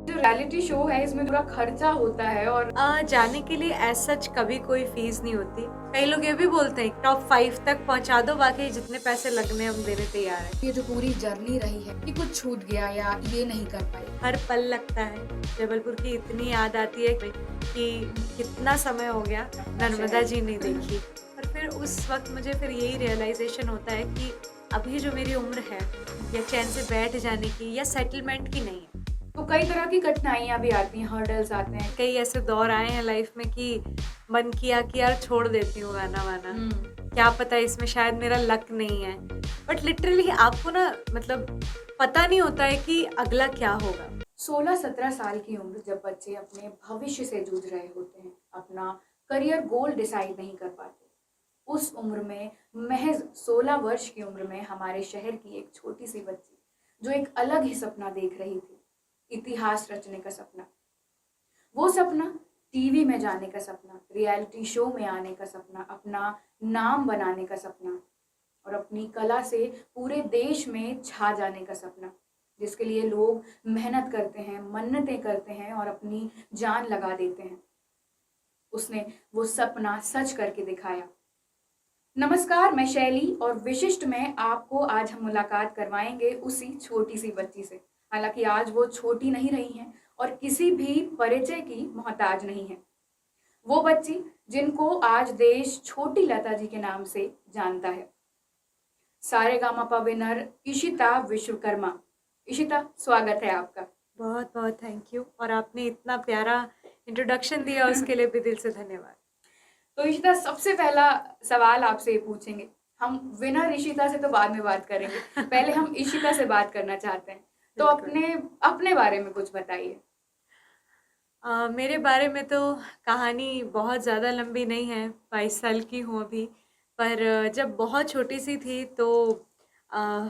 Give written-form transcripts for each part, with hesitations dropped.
जो reality show है इसमें पूरा खर्चा होता है और जाने के लिए एज सच कभी कोई फीस नहीं होती। कई लोग ये भी बोलते हैं टॉप 5 तक पहुंचा दो, बाकी जितने पैसे लगने हम देने तैयार हैं। ये जो पूरी जर्नी रही है कि कुछ छूट गया या ये नहीं कर पाए। हर पल लगता है जबलपुर की इतनी याद आती है कि कितना समय हो गया नर्मदा जी नहीं देखी। और फिर उस वक्त मुझे फिर यही रियलाइजेशन होता है कि अभी जो मेरी उम्र है या चैन से बैठ जाने की या सेटलमेंट की नहीं है। तो कई तरह की कठिनाइयां भी आती हैं, हर्डल्स आते हैं। कई ऐसे दौर आए हैं लाइफ में कि मन किया कि यार छोड़ देती हूँ गाना वाना, क्या पता इसमें शायद मेरा लक नहीं है। बट लिटरली आपको ना मतलब पता नहीं होता है कि अगला क्या होगा। 16-17 साल की उम्र जब बच्चे अपने भविष्य से जूझ रहे होते हैं, अपना करियर गोल डिसाइड नहीं कर पाते, उस उम्र में महज 16 वर्ष की उम्र में हमारे शहर की एक छोटी सी बच्ची जो एक अलग ही सपना देख रही थी, इतिहास रचने का सपना, वो सपना टीवी में जाने का सपना, रियलिटी शो में आने का सपना, अपना नाम बनाने का सपना और अपनी कला से पूरे देश में छा जाने का सपना, जिसके लिए लोग मेहनत करते हैं, मन्नतें करते हैं और अपनी जान लगा देते हैं। उसने वो सपना सच करके दिखाया। नमस्कार, मैं शैली और विशिष्ट में आपको आज हम मुलाकात करवाएंगे उसी छोटी सी बच्ची से। हालांकि आज वो छोटी नहीं रही हैं और किसी भी परिचय की मोहताज नहीं है। वो बच्ची जिनको आज देश छोटी लता जी के नाम से जानता है। सारेगामापा विनर इशिता विश्वकर्मा। इशिता, स्वागत है आपका। बहुत बहुत थैंक यू, और आपने इतना प्यारा इंट्रोडक्शन दिया उसके लिए भी दिल से धन्यवाद। तो इशिता, सबसे पहला सवाल आपसे पूछेंगे। हम विनर इशिता से तो बाद में बात करेंगे, पहले हम इशिता से बात करना चाहते हैं। तो अपने अपने बारे में कुछ बताइए। मेरे बारे में तो कहानी बहुत ज़्यादा लंबी नहीं है, 22 साल की हूँ अभी। पर जब बहुत छोटी सी थी तो अ,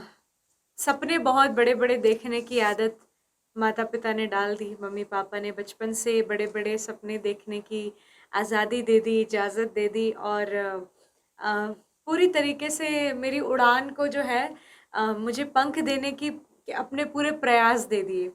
सपने बहुत बड़े बड़े देखने की आदत माता पिता ने डाल दी। मम्मी पापा ने बचपन से बड़े बड़े सपने देखने की आज़ादी दे दी, इजाज़त दे दी, और पूरी तरीके से मेरी उड़ान को जो है मुझे पंख देने की अपने पूरे प्रयास दे दिए।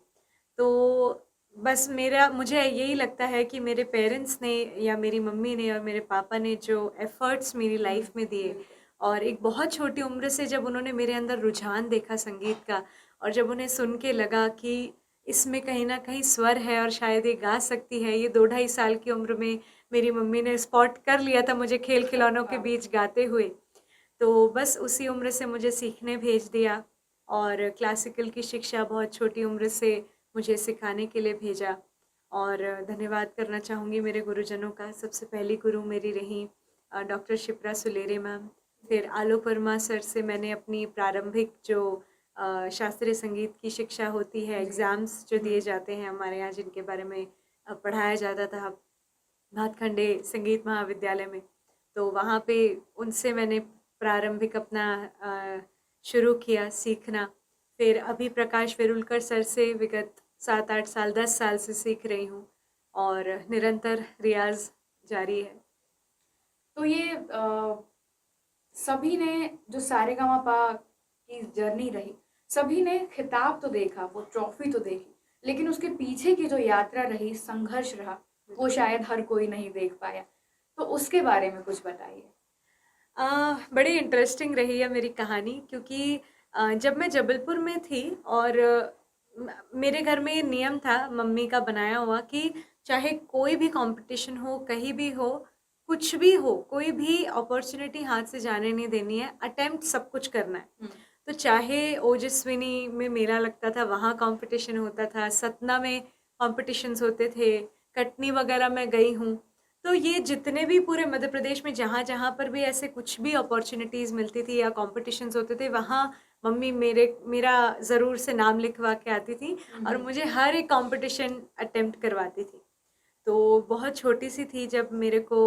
तो बस मुझे यही लगता है कि मेरे पेरेंट्स ने या मेरी मम्मी ने और मेरे पापा ने जो एफ़र्ट्स मेरी लाइफ में दिए, और एक बहुत छोटी उम्र से जब उन्होंने मेरे अंदर रुझान देखा संगीत का, और जब उन्हें सुन के लगा कि इसमें कहीं न कहीं स्वर है और शायद ये गा सकती है, ये 2 ढाई साल की उम्र में मेरी मम्मी ने स्पॉट कर लिया था मुझे खेल-खिलौनों के बीच गाते हुए। तो बस उसी उम्र से मुझे सीखने भेज दिया, और क्लासिकल की शिक्षा बहुत छोटी उम्र से मुझे सिखाने के लिए भेजा। और धन्यवाद करना चाहूँगी मेरे गुरुजनों का। सबसे पहली गुरु मेरी रहीं डॉक्टर शिप्रा सुलेरे मैम। फिर आलोक वर्मा सर से मैंने अपनी प्रारंभिक जो शास्त्रीय संगीत की शिक्षा होती है, एग्ज़ाम्स जो दिए जाते हैं हमारे यहाँ, जिनके बारे में पढ़ाया जाता था भातखंडे संगीत महाविद्यालय में, तो वहाँ पे उनसे मैंने प्रारंभिक अपना शुरू किया सीखना। फिर अभी प्रकाश वेरुलकर सर से विगत 7-8 साल 10 साल से सीख रही हूँ, और निरंतर रियाज़ जारी है। तो ये सभी ने जो सारेगामापा की जर्नी रही, सभी ने खिताब तो देखा, वो ट्रॉफी तो देखी, लेकिन उसके पीछे की जो यात्रा रही, संघर्ष रहा, वो शायद हर कोई नहीं देख पाया। तो उसके बारे में कुछ बताइए। बड़ी इंटरेस्टिंग रही है मेरी कहानी, क्योंकि जब मैं जबलपुर में थी और मेरे घर में ये नियम था मम्मी का बनाया हुआ कि चाहे कोई भी कंपटीशन हो, कहीं भी हो, कुछ भी हो, कोई भी अपॉर्चुनिटी हाथ से जाने नहीं देनी है, अटेम्प्ट सब कुछ करना है। तो चाहे ओजस्विनी में मेला लगता था, वहाँ कंपटीशन होता था, सतना में कॉम्पिटिशन्स होते थे, कटनी वगैरह में गई हूँ। तो ये जितने भी पूरे मध्य प्रदेश में जहाँ-जहाँ पर भी ऐसे कुछ भी अपॉर्च्युनिटीज़ मिलती थी या कॉम्पिटिशन्स होते थे, वहाँ मम्मी मेरा ज़रूर से नाम लिखवा के आती थी और मुझे हर एक कॉम्पिटिशन अटेम्प्ट करवाती थी। तो बहुत छोटी-सी थी जब मेरे को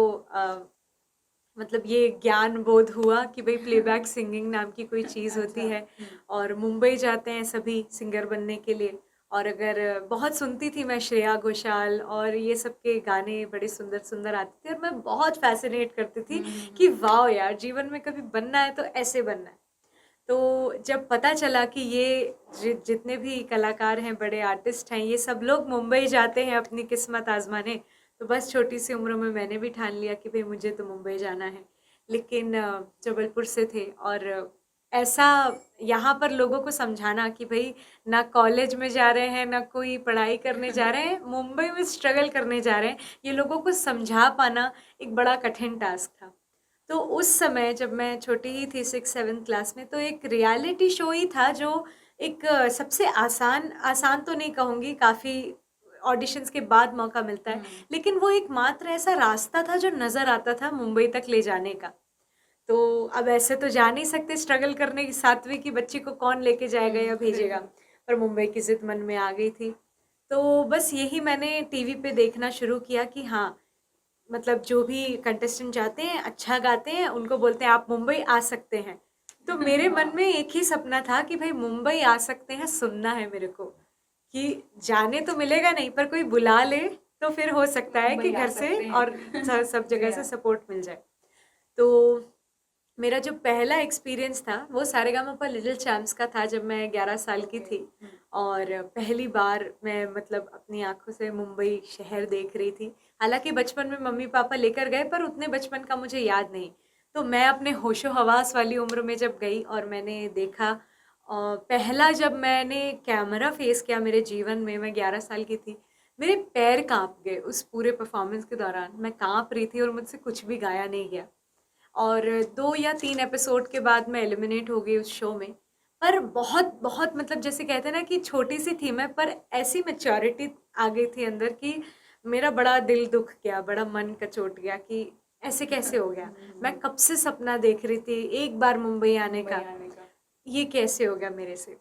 मतलब ये ज्ञान बोध हुआ कि भई प्लेबैक सिंगिंग नाम की कोई चीज़ होती है, और मुंबई जाते हैं सभी सिंगर बनने के लिए। और अगर बहुत सुनती थी मैं श्रेया घोषाल और ये सब के गाने बड़े सुंदर-सुंदर आते थे, और मैं बहुत फ़ैसिनेट करती थी कि वाओ यार! जीवन में कभी बनना है तो ऐसे बनना है। तो जब पता चला कि ये जितने भी कलाकार हैं, बड़े आर्टिस्ट हैं, ये सब लोग मुंबई जाते हैं अपनी किस्मत आजमाने, तो बस छोटी सी उम्र में मैंने भी ठान लिया कि भाई मुझे तो मुंबई जाना है। लेकिन जबलपुर से थे, और ऐसा यहाँ पर लोगों को समझाना कि भाई ना कॉलेज में जा रहे हैं, ना कोई पढ़ाई करने जा रहे हैं, मुंबई में स्ट्रगल करने जा रहे हैं, ये लोगों को समझा पाना एक बड़ा कठिन टास्क था। तो उस समय जब मैं छोटी ही थी 6-7 क्लास में, तो एक रियलिटी शो ही था जो एक सबसे आसान आसान तो नहीं कहूँगी, काफ़ी ऑडिशंस के बाद मौका मिलता है, लेकिन वो एक मात्र ऐसा रास्ता था जो नज़र आता था मुंबई तक ले जाने का। तो अब ऐसे तो जा नहीं सकते स्ट्रगल करने की, 7वीं की बच्ची को कौन लेके जाएगा या भेजेगा, पर मुंबई की ज़िद मन में आ गई थी। तो बस यही मैंने टीवी पे देखना शुरू किया कि हाँ, मतलब जो भी कंटेस्टेंट जाते हैं, अच्छा गाते हैं, उनको बोलते हैं आप मुंबई आ सकते हैं। तो मेरे मन में एक ही सपना था कि भाई मुंबई आ सकते हैं सुनना है मेरे को, कि जाने तो मिलेगा नहीं, पर कोई बुला ले तो फिर हो सकता है कि मुंबई आ घर से सकते हैं। और सब जगह से सपोर्ट मिल जाए। तो मेरा जो पहला एक्सपीरियंस था वो सारेगामापा लिटिल चैम्प्स का था, जब मैं 11 साल की थी, और पहली बार मैं मतलब अपनी आंखों से मुंबई शहर देख रही थी। हालांकि बचपन में मम्मी पापा लेकर गए, पर उतने बचपन का मुझे याद नहीं। तो मैं अपने होशो हवास वाली उम्र में जब गई और मैंने देखा, पहला जब मैंने कैमरा फेस किया मेरे जीवन में, मैं 11 साल की थी, मेरे पैर कांप गए उस पूरे परफॉर्मेंस के दौरान। मैं कांप रही थी और मुझसे कुछ भी गाया नहीं गया, और 2 या 3 एपिसोड के बाद मैं एलिमिनेट हो गई उस शो में। पर बहुत बहुत मतलब जैसे कहते हैं ना कि छोटी सी थी मैं, पर ऐसी मैच्योरिटी आ गई थी अंदर कि मेरा बड़ा दिल दुख गया, बड़ा मन कचोट गया कि ऐसे कैसे हो गया। मैं कब से सपना देख रही थी एक बार मुंबई आने का, ये कैसे हो गया मेरे से।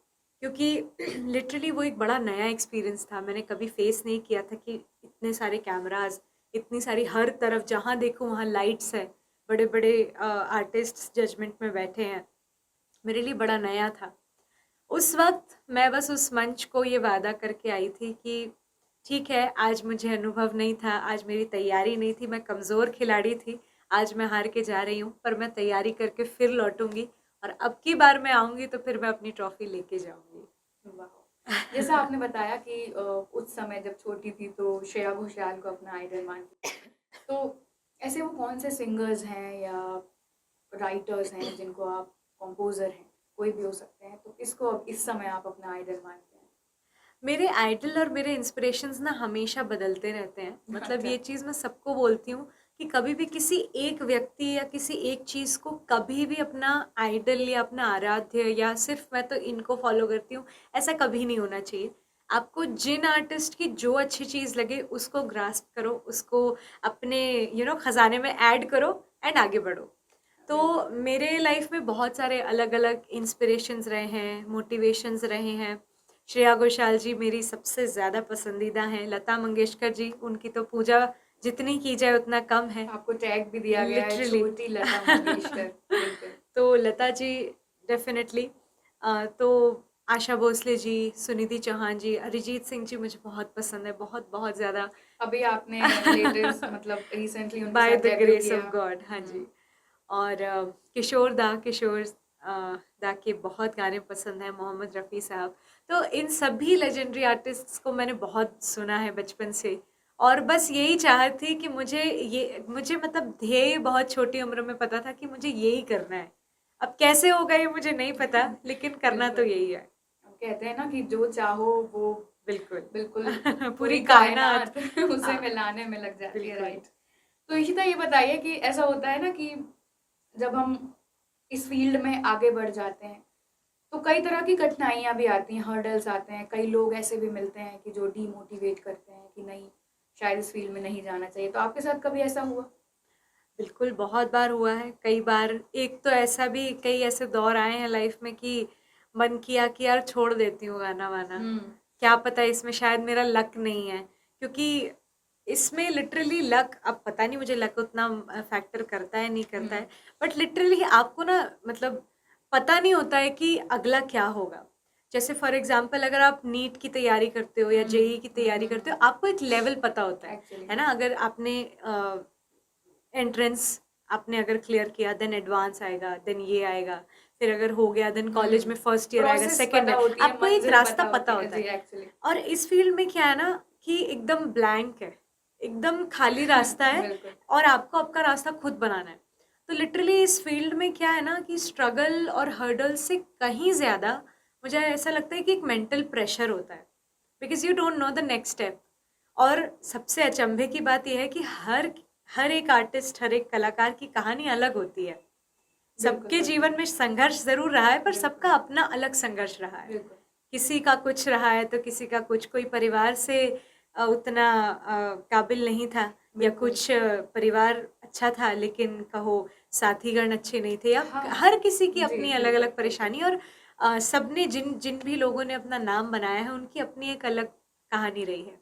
क्योंकि लिटरली वो एक बड़ा नया एक्सपीरियंस था, मैंने कभी फेस नहीं किया था कि इतने सारे कैमराज, इतनी सारी हर तरफ जहाँ देखो वहाँ लाइट्स है, बड़े बड़े आर्टिस्ट जजमेंट में बैठे हैं। मेरे लिए बड़ा नया था। उस वक्त मैं बस उस मंच को ये वादा करके आई थी कि ठीक है, आज मुझे अनुभव नहीं था, आज मेरी तैयारी नहीं थी, मैं कमज़ोर खिलाड़ी थी, आज मैं हार के जा रही हूँ, पर मैं तैयारी करके फिर लौटूंगी, और अब की बार मैं आऊँगी तो फिर मैं अपनी ट्रॉफी लेके जाऊँगी। वाह! जैसा आपने बताया कि उस समय जब छोटी थी तो श्रेया घोषाल को अपना आइडल मानती थी। तो ऐसे वो कौन से सिंगर्स हैं या राइटर्स हैं जिनको आप, कंपोज़र हैं, कोई भी हो सकते हैं, तो किसको अब इस समय आप अपना आइडल मानते हैं? मेरे आइडल और मेरे इंस्पिरेशंस ना हमेशा बदलते रहते हैं। मतलब अच्छा। ये चीज़ मैं सबको बोलती हूँ कि कभी भी किसी एक व्यक्ति या किसी एक चीज़ को कभी भी अपना आइडल या अपना आराध्य, या सिर्फ मैं तो इनको फॉलो करती हूँ, ऐसा कभी नहीं होना चाहिए। आपको जिन आर्टिस्ट की जो अच्छी चीज़ लगे उसको ग्रास्प करो, उसको अपने खजाने में ऐड करो एंड आगे बढ़ो। तो मेरे लाइफ में बहुत सारे अलग अलग इंस्पिरेशंस रहे हैं, मोटिवेशंस रहे हैं। श्रेया घोषाल जी मेरी सबसे ज़्यादा पसंदीदा हैं। लता मंगेशकर जी, उनकी तो पूजा जितनी की जाए उतना कम है। आपको टैग भी दिया गया है, लिटरली छोटी लता मंगेशकर। बिल्कुल। तो लता जी डेफिनेटली। तो आशा भोसले जी, सुनिधि चौहान जी, अरिजीत सिंह जी मुझे बहुत पसंद है, बहुत बहुत ज़्यादा। अभी आपने लेटेस्ट मतलब रिसेंटली उनके बाय साथ द डेब्यू ग्रेस किया। ऑफ गॉड, हाँ जी। और किशोर दा के बहुत गाने पसंद हैं, मोहम्मद रफ़ी साहब। तो इन सभी लेजेंडरी आर्टिस्ट्स को मैंने बहुत सुना है बचपन से, और बस यही चाहत थी कि मुझे मतलब ध्येय बहुत छोटी उम्र में पता था कि मुझे यही करना है। अब कैसे होगा ये मुझे नहीं पता, लेकिन करना तो बिल्कुल। यही है। अब कहते हैं ना कि जो चाहो वो बिल्कुल। बिल्कुल पूरी पूरी कायनात। कायनात उसे हाँ, मिलाने में लग जाती है, बिल्कुल। राइट। तो इशिता ये बताइए कि ऐसा होता है ना कि जब हम इस फील्ड में आगे बढ़ जाते हैं तो कई तरह की कठिनाइयाँ भी आती हैं, हर्डल्स आते हैं, कई लोग ऐसे भी मिलते हैं कि जो डीमोटिवेट करते हैं कि नहीं, शायद इस फील्ड में नहीं जाना चाहिए। तो आपके साथ कभी ऐसा हुआ? बिल्कुल, बहुत बार हुआ है। कई बार, एक तो ऐसा भी, कई ऐसे दौर आए हैं लाइफ में कि मन किया कि यार छोड़ देती हूँ गाना-वाना। हुँ। क्या पता इसमें शायद मेरा लक नहीं है। क्योंकि इसमें लिटरली लक, अब पता नहीं मुझे लक उतना फैक्टर करता है नहीं करता हुँ। है। बट लिटरली आपको ना मतलब पता नहीं होता है कि अगला क्या होगा। जैसे फॉर एग्ज़ाम्पल अगर आप नीट की तैयारी करते हो या हुँ, जेईई की तैयारी हुँ, करते हो, आपको एक लेवल पता होता एक्चुअली। है ना? अगर आपने एंट्रेंस आपने अगर क्लियर किया, देन एडवांस आएगा, देन ये आएगा, फिर अगर हो गया देन कॉलेज में फर्स्ट ईयर आएगा, प्रोसेस सेकेंड पता ईयर, होती है, आपको एक मंजिल रास्ता पता होती है होता जी है। एक्चुअली। और इस फील्ड में क्या है ना कि एकदम ब्लैंक है, एकदम खाली रास्ता है बिल्कुल। और आपको आपका रास्ता खुद बनाना है। तो लिटरली इस फील्ड में क्या है ना कि स्ट्रगल और हर्डल से कहीं ज़्यादा मुझे ऐसा लगता है कि एक मेंटल प्रेशर होता है, because you don't know the next step. और सबसे अचंभे की बात यह है कि हर हर एक आर्टिस्ट, हर एक कलाकार की कहानी अलग होती है। सबके बिल्कुल, जीवन में संघर्ष जरूर रहा है, पर बिल्कुल। सबका अपना अलग संघर्ष रहा है। बिल्कुल। किसी का कुछ रहा है तो किसी का कुछ, कोई परिवार से उतना काबिल नहीं था, या बिल्कुल। कुछ परिवार अच्छा था लेकिन कहो साथीगण अच्छे नहीं थे, या हाँ। हर किसी की जी, अपनी अलग बिल्कुल, अलग परेशानी। और सबने जिन जिन भी लोगों ने अपना नाम बनाया है उनकी अपनी एक अलग कहानी रही है।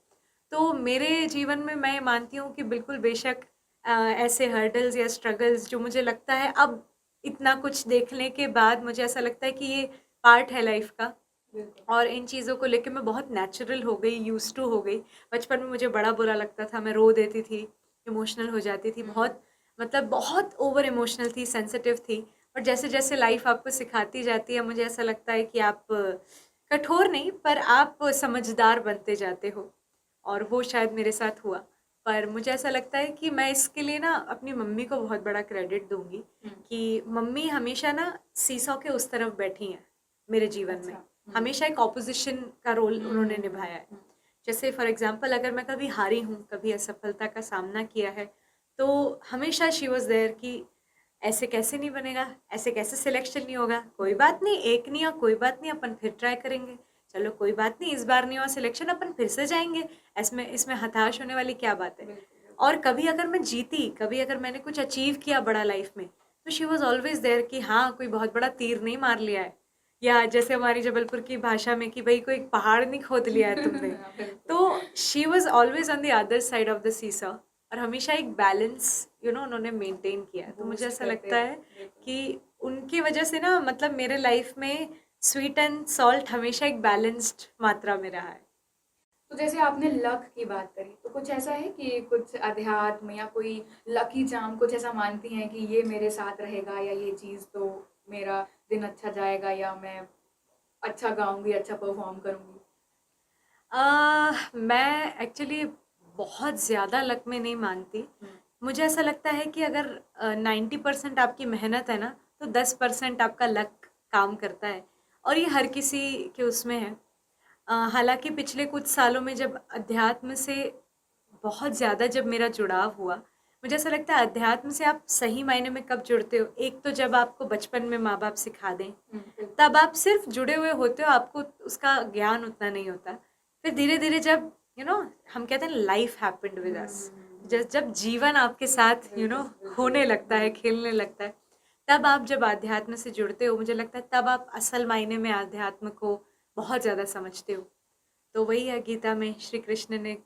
तो मेरे जीवन में मैं मानती हूँ कि बिल्कुल बेशक ऐसे हर्डल्स या स्ट्रगल्स जो मुझे लगता है अब इतना कुछ देखने के बाद मुझे ऐसा लगता है कि ये पार्ट है लाइफ का, बिल्कुल। और इन चीज़ों को लेके मैं बहुत नेचुरल हो गई, यूज्ड टू हो गई। बचपन में मुझे बड़ा बुरा लगता था, मैं रो देती थी, इमोशनल हो जाती थी, बहुत मतलब बहुत ओवर इमोशनल थी, सेंसिटिव थी। और जैसे जैसे लाइफ आपको सिखाती जाती है, मुझे ऐसा लगता है कि आप कठोर नहीं पर आप समझदार बनते जाते हो, और वो शायद मेरे साथ हुआ। पर मुझे ऐसा लगता है कि मैं इसके लिए ना अपनी मम्मी को बहुत बड़ा क्रेडिट दूंगी, कि मम्मी हमेशा ना सीसॉ के उस तरफ बैठी हैं मेरे जीवन में, अच्छा। हमेशा एक ऑपोजिशन का रोल उन्होंने निभाया है। जैसे फॉर एग्जांपल अगर मैं कभी हारी हूँ, कभी असफलता का सामना किया है, तो हमेशा शी वॉज देयर कि ऐसे कैसे नहीं बनेगा, ऐसे कैसे सिलेक्शन नहीं होगा, कोई बात नहीं, एक नहीं हुआ कोई बात नहीं, अपन फिर ट्राई करेंगे, चलो कोई बात नहीं, इस बार नहीं हुआ सिलेक्शन, अपन फिर से जाएंगे, इसमें इसमें हताश होने वाली क्या बात है। और कभी अगर मैं जीती, कभी अगर मैंने कुछ अचीव किया बड़ा लाइफ में, तो शी वॉज ऑलवेज देयर कि हाँ कोई बहुत बड़ा तीर नहीं मार लिया है, या जैसे हमारी जबलपुर की भाषा में कि भाई कोई पहाड़ नहीं खोद लिया है तुमने। तो she was always on the other side of the सीसा, और हमेशा एक बैलेंस उन्होंने मेंटेन किया। तो मुझे ऐसा लगता है कि उनकी वजह से ना मतलब मेरे लाइफ में स्वीट एंड सॉल्ट हमेशा एक बैलेंस्ड मात्रा में रहा है। तो जैसे आपने लक की बात करी, तो कुछ ऐसा है कि कुछ अध्यात्म या कोई लकी चार्म कुछ ऐसा मानती हैं कि ये मेरे साथ रहेगा, या ये चीज़ तो मेरा दिन अच्छा जाएगा, या मैं अच्छा गाऊंगी, अच्छा परफॉर्म करूंगी? मैं एक्चुअली बहुत ज़्यादा लक में नहीं मानती। मुझे ऐसा लगता है कि अगर 90% आपकी मेहनत है ना, तो 10% आपका लक काम करता है, और ये हर किसी के उसमें है। हालांकि पिछले कुछ सालों में जब अध्यात्म से बहुत ज़्यादा जब मेरा जुड़ाव हुआ, मुझे ऐसा लगता है अध्यात्म से आप सही मायने में कब जुड़ते हो, एक तो जब आपको बचपन में माँ बाप सिखा दें, तब आप सिर्फ जुड़े हुए होते हो, आपको उसका ज्ञान उतना नहीं होता। फिर धीरे धीरे जब हम कहते हैं लाइफ हैपेंड विद अस, जब जीवन आपके साथ होने लगता है, खेलने लगता है, तब आप जब आध्यात्म से जुड़ते हो, मुझे लगता है तब आप असल मायने में आध्यात्म को बहुत ज़्यादा समझते हो। तो वही है, गीता में श्री कृष्ण ने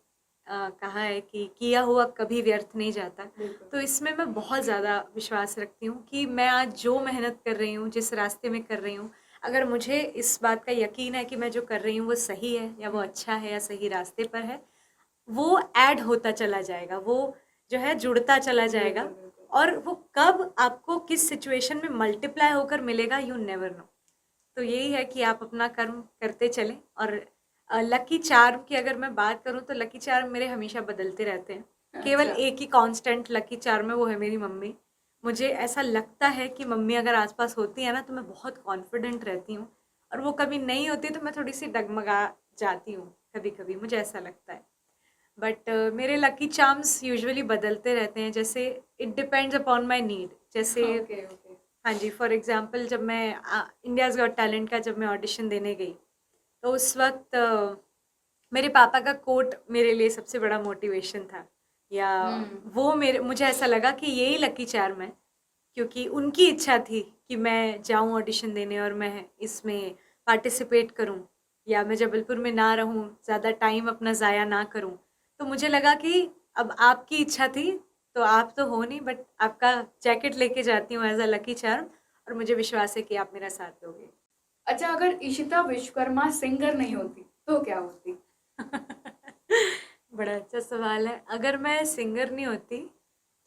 कहा है कि किया हुआ कभी व्यर्थ नहीं जाता। तो इसमें मैं बहुत ज़्यादा विश्वास रखती हूँ कि मैं आज जो मेहनत कर रही हूँ, जिस रास्ते में कर रही हूँ, अगर मुझे इस बात का यकीन है कि मैं जो कर रही हूँ वो सही है, या वो अच्छा है, या सही रास्ते पर है, वो ऐड होता चला जाएगा, वो जो है जुड़ता चला जाएगा। और वो कब आपको किस सिचुएशन में मल्टीप्लाई होकर मिलेगा, यू नेवर नो। तो यही है कि आप अपना कर्म करते चलें। और लकी चार्म की अगर मैं बात करूं, तो लकी चार्म मेरे हमेशा बदलते रहते हैं। केवल अच्छा। एक ही कांस्टेंट लकी चार्म है, वो है मेरी मम्मी। मुझे ऐसा लगता है कि मम्मी अगर आसपास होती है ना, तो मैं बहुत कॉन्फिडेंट रहती हूँ, और वो कभी नहीं होती तो मैं थोड़ी सी डगमगा जाती हूँ, कभी कभी मुझे ऐसा लगता है। बट मेरे लकी चार्म्स यूजुअली बदलते रहते हैं, जैसे it depends upon my need. जैसे ओके, ओके। हाँ जी, फॉर एग्जांपल जब मैं इंडियाज़ गॉट टैलेंट का जब मैं ऑडिशन देने गई, तो उस वक्त मेरे पापा का कोट मेरे लिए सबसे बड़ा मोटिवेशन था, या वो मुझे ऐसा लगा कि यही लकी चार्म है, क्योंकि उनकी इच्छा थी कि मैं जाऊं ऑडिशन देने और मैं इसमें पार्टिसिपेट करूं, या मैं जबलपुर में ना रहूं, ज़्यादा टाइम अपना ज़ाया ना करूं। तो मुझे लगा कि अब आपकी इच्छा थी, तो आप तो हो नहीं, बट आपका जैकेट लेके जाती हूँ एज अ लकी चार्म, और मुझे विश्वास है कि आप मेरा साथ दोगे। अच्छा, अगर इशिता विश्वकर्मा सिंगर नहीं होती तो क्या होती? बड़ा अच्छा सवाल है। अगर मैं सिंगर नहीं होती,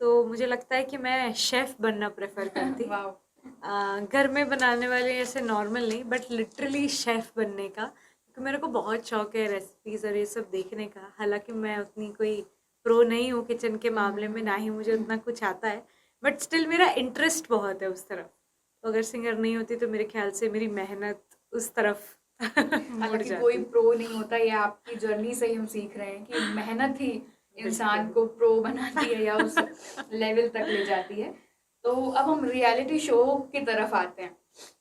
तो मुझे लगता है कि मैं शेफ़ बनना प्रेफर करती। वाह। घर में बनाने वाले ऐसे नॉर्मल नहीं, बट लिटरली शेफ़ बनने का, क्योंकि मेरे को बहुत शौक है रेसिपीज़ और ये सब देखने का। हालांकि मैं उतनी कोई प्रो नहीं हूँ किचन के मामले में, ना ही मुझे उतना कुछ आता है, बट स्टिल मेरा इंटरेस्ट बहुत है उस तरफ। तो अगर सिंगर नहीं होती तो मेरे ख्याल से मेरी मेहनत उस तरफ मुड़ हालांकि कोई जाती। प्रो नहीं होता, ये आपकी जर्नी से ही हम सीख रहे हैं कि मेहनत ही इंसान बिल्कुल। को प्रो बनाती है या उस लेवल तक ले जाती है। तो अब हम रियलिटी शो की तरफ आते हैं।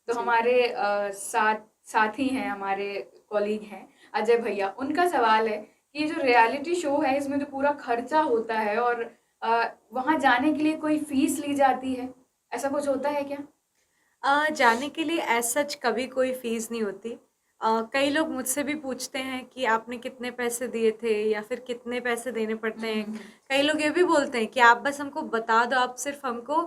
तो जी। हमारे साथी हैं, हमारे कॉलीग हैं अजय भैया, उनका सवाल है कि ये जो रियलिटी शो है इसमें जो पूरा खर्चा होता है और वहाँ जाने के लिए कोई फीस ली जाती है, ऐसा कुछ होता है क्या? जाने के लिए एज सच कभी कोई फीस नहीं होती। कई लोग मुझसे भी पूछते हैं कि आपने कितने पैसे दिए थे या फिर कितने पैसे देने पड़ते हैं। कई लोग ये भी बोलते हैं कि आप बस हमको बता दो, आप सिर्फ हमको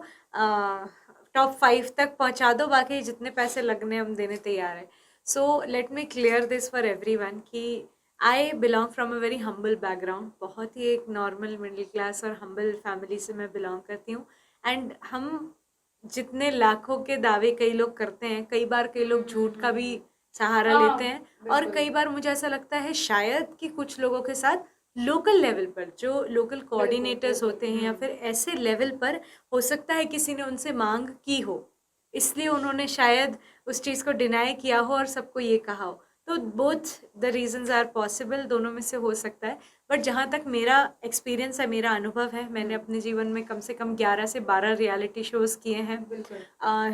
टॉप 5 तक पहुंचा दो, बाकी जितने पैसे लगने हम देने तैयार हैं। So let me clear this for everyone कि I belong from a very humble background. बहुत ही एक नॉर्मल मिडिल क्लास और हम्बल फैमिली से मैं बिलोंग करती हूँ। एंड हम जितने लाखों के दावे कई लोग करते हैं, कई बार कई लोग झूठ का भी सहारा हाँ, लेते हैं। और बिल्कुल, कई बार मुझे ऐसा लगता है शायद कि कुछ लोगों के साथ लोकल लेवल पर जो लोकल बिल्कुल, कोऑर्डिनेटर्स होते हैं या हुँ। फिर ऐसे लेवल पर हो सकता है किसी ने उनसे मांग की हो, इसलिए उन्होंने शायद उस चीज़ को डिनाई किया हो और सबको ये कहा हो। तो both the reasons are possible, दोनों में से हो सकता है। बट जहाँ तक मेरा एक्सपीरियंस है, मेरा अनुभव है, मैंने अपने जीवन में कम से कम 11 से 12 रियलिटी शोज़ किए हैं। बिल्कुल।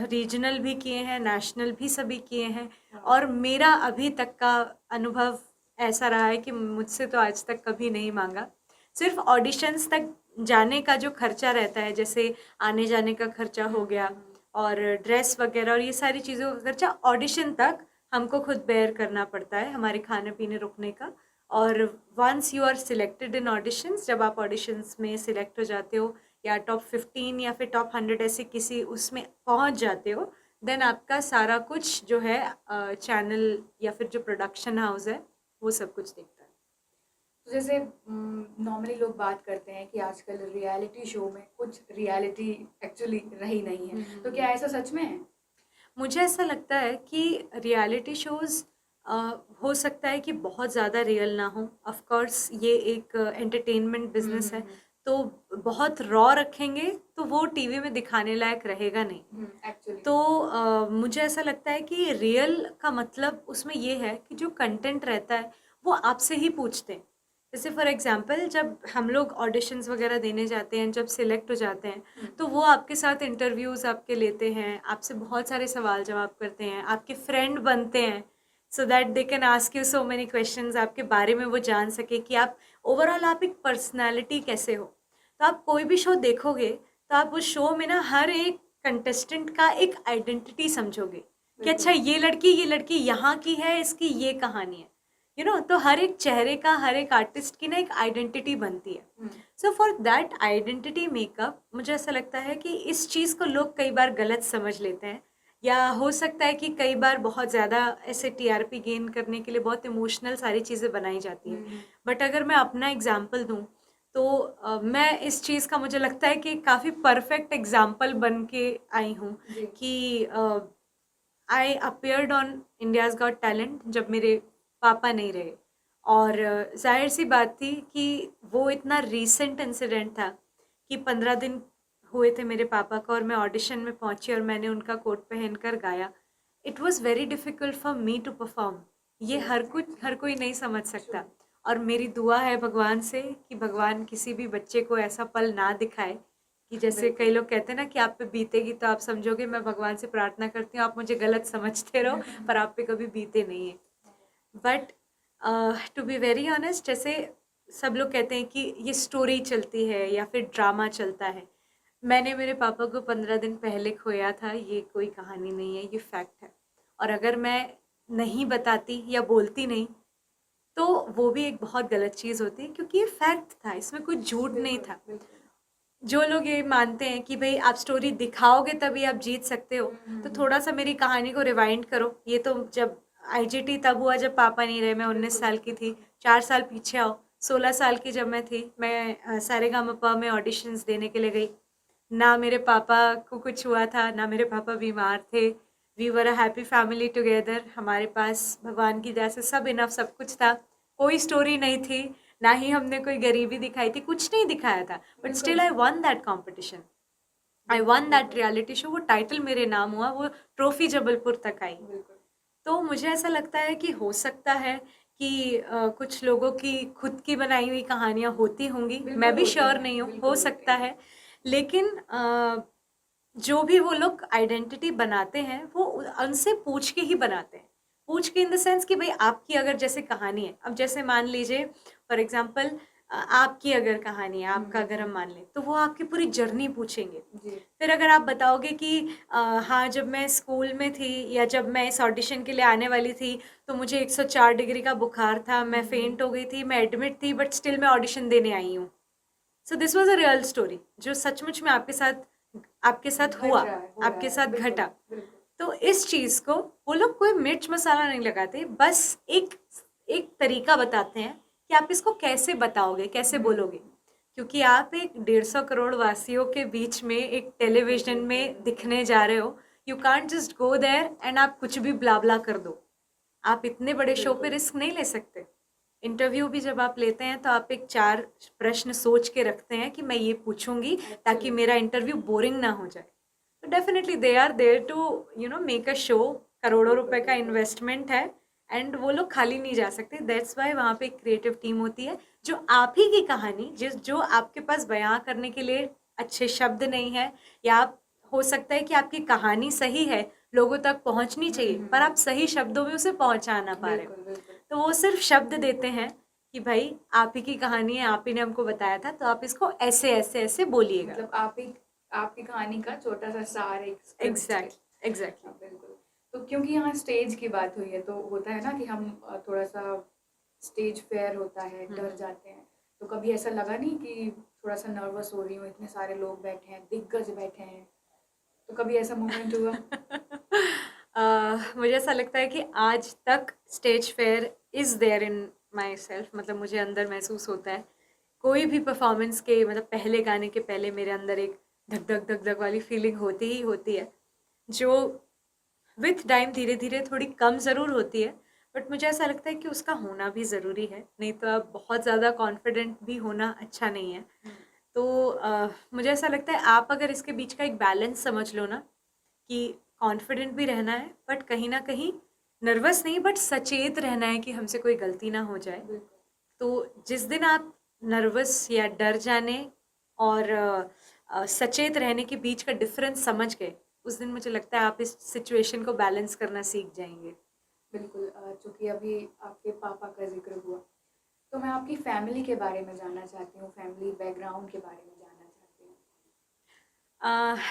रीजनल भी किए हैं, नेशनल भी सभी किए हैं। हाँ। और मेरा अभी तक का अनुभव ऐसा रहा है कि मुझसे तो आज तक कभी नहीं मांगा। सिर्फ ऑडिशंस तक जाने का जो खर्चा रहता है, जैसे आने जाने का खर्चा हो गया और ड्रेस वगैरह और ये सारी चीज़ों का खर्चा ऑडिशन तक हमको खुद बेयर करना पड़ता है, हमारे खाने पीने रुकने का। और once you are selected in auditions, जब आप ऑडिशंस में सिलेक्ट हो जाते हो या टॉप 15 या फिर टॉप 100 ऐसे किसी उसमें पहुंच जाते हो, देन आपका सारा कुछ जो है चैनल या फिर जो प्रोडक्शन हाउस है वो सब कुछ देखता है। तो जैसे नॉर्मली लोग बात करते हैं कि आजकल रियलिटी शो में कुछ रियलिटी एक्चुअली रही नहीं है, तो क्या ऐसा सच में है? मुझे ऐसा लगता है कि रियलिटी शोज़ हो सकता है कि बहुत ज़्यादा रियल ना हो। ऑफ कोर्स ये एक एंटरटेनमेंट बिजनेस है, तो बहुत रॉ रखेंगे तो वो टीवी में दिखाने लायक रहेगा नहीं। एक्चुअली। तो मुझे ऐसा लगता है कि रियल का मतलब उसमें ये है कि जो कंटेंट रहता है वो आपसे ही पूछते हैं। जैसे फॉर एग्जांपल जब हम लोग ऑडिशंस वगैरह देने जाते हैं, जब सिलेक्ट हो जाते हैं, तो वो आपके साथ इंटरव्यूज़ आपके लेते हैं, आपसे बहुत सारे सवाल जवाब करते हैं, आपके फ्रेंड बनते हैं, so that they can ask you so many questions, आपके बारे में वो जान सके कि आप ओवरऑल आप एक पर्सनैलिटी कैसे हो। तो आप कोई भी शो देखोगे तो आप उस शो में ना हर एक कंटेस्टेंट का एक आइडेंटिटी समझोगे कि अच्छा ये लड़की यहाँ की है, इसकी ये कहानी है, तो हर एक चेहरे का, हर एक आर्टिस्ट की ना एक आइडेंटिटी बनती है। So for that identity makeup मुझे ऐसा लगता है कि इस चीज़ को लोग कई बार गलत समझ लेते हैं, या हो सकता है कि कई बार बहुत ज़्यादा ऐसे टीआरपी गेन करने के लिए बहुत इमोशनल सारी चीज़ें बनाई जाती हैं। बट अगर मैं अपना एग्जाम्पल दूँ तो मैं इस चीज़ का मुझे लगता है कि काफ़ी परफेक्ट एग्जाम्पल बन के आई हूँ कि I appeared on India's Got Talent जब मेरे पापा नहीं रहे। और जाहिर सी बात थी कि वो इतना रीसेंट इंसिडेंट था कि 15 दिन हुए थे मेरे पापा को और मैं ऑडिशन में पहुंची और मैंने उनका कोट पहनकर गाया। It was very difficult for me to perform. ये हर कोई नहीं समझ सकता। और मेरी दुआ है भगवान से कि भगवान किसी भी बच्चे को ऐसा पल ना दिखाए कि जैसे कई लोग कहते हैं ना कि आप पे बीतेगी तो आप समझोगे। मैं भगवान से प्रार्थना करती हूँ आप मुझे गलत समझते रहो, पर आप पे कभी बीते नहीं है। But to be very honest, जैसे सब लोग कहते हैं कि ये स्टोरी चलती है या फिर ड्रामा चलता है, मैंने मेरे पापा को 15 दिन पहले खोया था, ये कोई कहानी नहीं है, ये फैक्ट है। और अगर मैं नहीं बताती या बोलती नहीं तो वो भी एक बहुत गलत चीज़ होती है, क्योंकि ये फैक्ट था, इसमें कोई झूठ नहीं था। जो लोग ये मानते हैं कि भाई आप स्टोरी दिखाओगे तभी आप जीत सकते हो, तो थोड़ा सा मेरी कहानी को रिवाइंड करो। ये तो जब आईजीटी तब हुआ जब पापा नहीं रहे, मैं 19 साल की थी। 4 साल पीछे आओ, 16 साल की जब मैं थी, मैं सारेगामापा में ऑडिशंस देने के लिए गई। ना मेरे पापा को कुछ हुआ था, ना मेरे पापा बीमार थे। We were a happy family together. हमारे पास भगवान की दया से सब इनफ, सब कुछ था। कोई स्टोरी नहीं थी, ना ही हमने कोई गरीबी दिखाई थी, कुछ नहीं दिखाया था। बट बिल्कुल। Still I one that competition, I one that reality show. वो टाइटल मेरे नाम हुआ, वो ट्रॉफी जबलपुर तक आई। बिल्कुल। तो मुझे ऐसा लगता है कि हो सकता है कि कुछ लोगों की खुद की बनाई हुई कहानियाँ होती होंगी, मैं बिल्कुल भी होती श्योर हैं, नहीं हूँ, बिल्कुल हो होती सकता हैं। है। लेकिन जो भी वो लोग आइडेंटिटी बनाते हैं वो उनसे पूछ के ही बनाते हैं। पूछ के इन द सेंस कि भाई आपकी अगर जैसे कहानी है, अब जैसे मान लीजिए फॉर एग्जांपल आपकी अगर कहानी है, आपका अगर हम मान लें, तो वो आपकी पूरी जर्नी पूछेंगे। जी। फिर अगर आप बताओगे कि हाँ जब मैं स्कूल में थी या जब मैं इस ऑडिशन के लिए आने वाली थी तो मुझे 104 डिग्री का बुखार था, मैं फेंट हो गई थी, मैं एडमिट थी, बट स्टिल मैं ऑडिशन देने आई हूँ। So this was a real story जो सचमुच में आपके साथ घट हुआ, रहा है, हो रहा आपके है, साथ बिल्कुल, घटा। बिल्कुल। तो इस चीज को वो लोग कोई मिर्च मसाला नहीं लगाते, बस एक एक तरीका बताते हैं कि आप इसको कैसे बताओगे, कैसे बोलोगे। क्योंकि आप एक 150 करोड़ वासियों के बीच में एक टेलीविजन में दिखने जा रहे हो, you can't just go there and आप कुछ भी ब्ला कर दो। आप इतने बड़े शो पे बिल्कुल। रिस्क नहीं ले सकते। इंटरव्यू भी जब आप लेते हैं तो आप एक 4 प्रश्न सोच के रखते हैं कि मैं ये पूछूंगी ताकि मेरा इंटरव्यू बोरिंग ना हो जाए। तो definitely they are there to make a show. करोड़ों रुपए का इन्वेस्टमेंट है एंड वो लोग खाली नहीं जा सकते। दैट्स वाई वहाँ पे एक क्रिएटिव टीम होती है जो आप ही की कहानी, जो आपके पास बयां करने के लिए अच्छे शब्द नहीं है, या आप हो सकता है कि आपकी कहानी सही है, लोगों तक पहुंचनी चाहिए, पर आप सही शब्दों में उसे पहुंचा ना पा रहे हो। बिल्कुल, बिल्कुल। तो वो सिर्फ शब्द देते हैं कि भाई आप ही की कहानी है, आप ही ने हमको बताया था, तो आप इसको ऐसे ऐसे ऐसे बोलिएगा। मतलब आप ही आपकी कहानी का छोटा-सा सार एक स्क्रिप्ट है। Exactly, exactly. हाँ, बिल्कुल। तो क्योंकि यहाँ स्टेज की बात हुई है, तो होता है ना कि हम थोड़ा-सा स्टेज फ़ियर होता है, डर जाते हैं। तो कभी ऐसा लगा नहीं कि थोड़ा-सा नर्वस हो रही हूँ, इतने सारे लोग बैठे हैं, दिग्गज बैठे हैं, तो कभी ऐसा मोमेंट हुआ? मुझे ऐसा लगता है कि आज तक stage fear is there in myself, मतलब मुझे अंदर महसूस होता है। कोई भी परफॉर्मेंस के मतलब पहले गाने के पहले मेरे अंदर एक धक धक धक धक वाली फीलिंग होती ही होती है, जो विथ टाइम धीरे धीरे थोड़ी कम ज़रूर होती है। बट मुझे ऐसा लगता है कि उसका होना भी ज़रूरी है, नहीं तो आप बहुत ज़्यादा कॉन्फिडेंट भी होना अच्छा नहीं है। तो मुझे ऐसा लगता है आप अगर इसके बीच का एक बैलेंस समझ लो ना, कि कॉन्फिडेंट भी रहना है बट कहीं ना कहीं नर्वस नहीं बट सचेत रहना है कि हमसे कोई गलती ना हो जाए। बिल्कुल। तो जिस दिन आप नर्वस या डर जाने और सचेत रहने के बीच का डिफरेंस समझ गए, उस दिन मुझे लगता है आप इस सिचुएशन को बैलेंस करना सीख जाएंगे। बिल्कुल। चूँकि अभी आपके पापा का ज़िक्र हुआ, तो मैं आपकी फैमिली के बारे में जानना चाहती हूँ, फैमिली बैकग्राउंड के बारे में जानना चाहती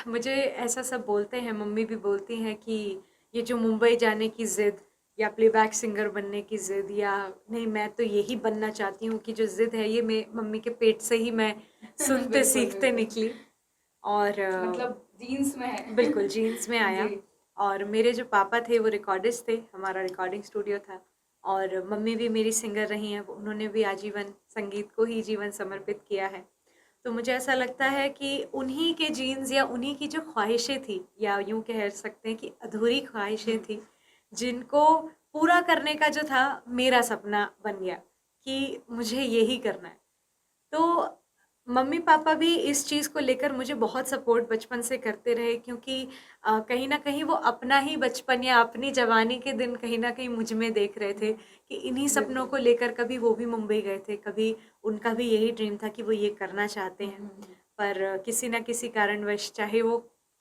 हूँ। मुझे ऐसा सब बोलते हैं, मम्मी भी बोलती हैं कि ये जो मुंबई जाने की ज़िद या प्लेबैक सिंगर बनने की ज़िद, या नहीं मैं तो यही बनना चाहती हूँ, कि जो ज़िद है ये मैं मम्मी के पेट से ही मैं सुनते बिल्कुल, सीखते बिल्कुल। निकली। और मतलब जीन्स में है। बिल्कुल जीन्स में आया। जी। और मेरे जो पापा थे वो रिकॉर्डिस्ट थे, हमारा रिकॉर्डिंग स्टूडियो था। और मम्मी भी मेरी सिंगर रही हैं, उन्होंने भी आजीवन संगीत को ही जीवन समर्पित किया है। तो मुझे ऐसा लगता है कि उन्हीं के जीन्स या उन्हीं की जो ख्वाहिशें थी, या यूँ कह सकते हैं कि अधूरी ख्वाहिशें थी, जिनको पूरा करने का जो था मेरा सपना बन गया कि मुझे यही करना है। तो मम्मी पापा भी इस चीज़ को लेकर मुझे बहुत सपोर्ट बचपन से करते रहे, क्योंकि कहीं न कहीं वो अपना ही बचपन या अपनी जवानी के दिन कहीं न कहीं मुझ में देख रहे थे, कि इन्हीं सपनों को बिल्कुल। लेकर कभी वो भी मुंबई गए थे, कभी उनका भी यही ड्रीम था कि वो ये करना चाहते हैं। पर किसी न किसी कारणवश, चाहे वो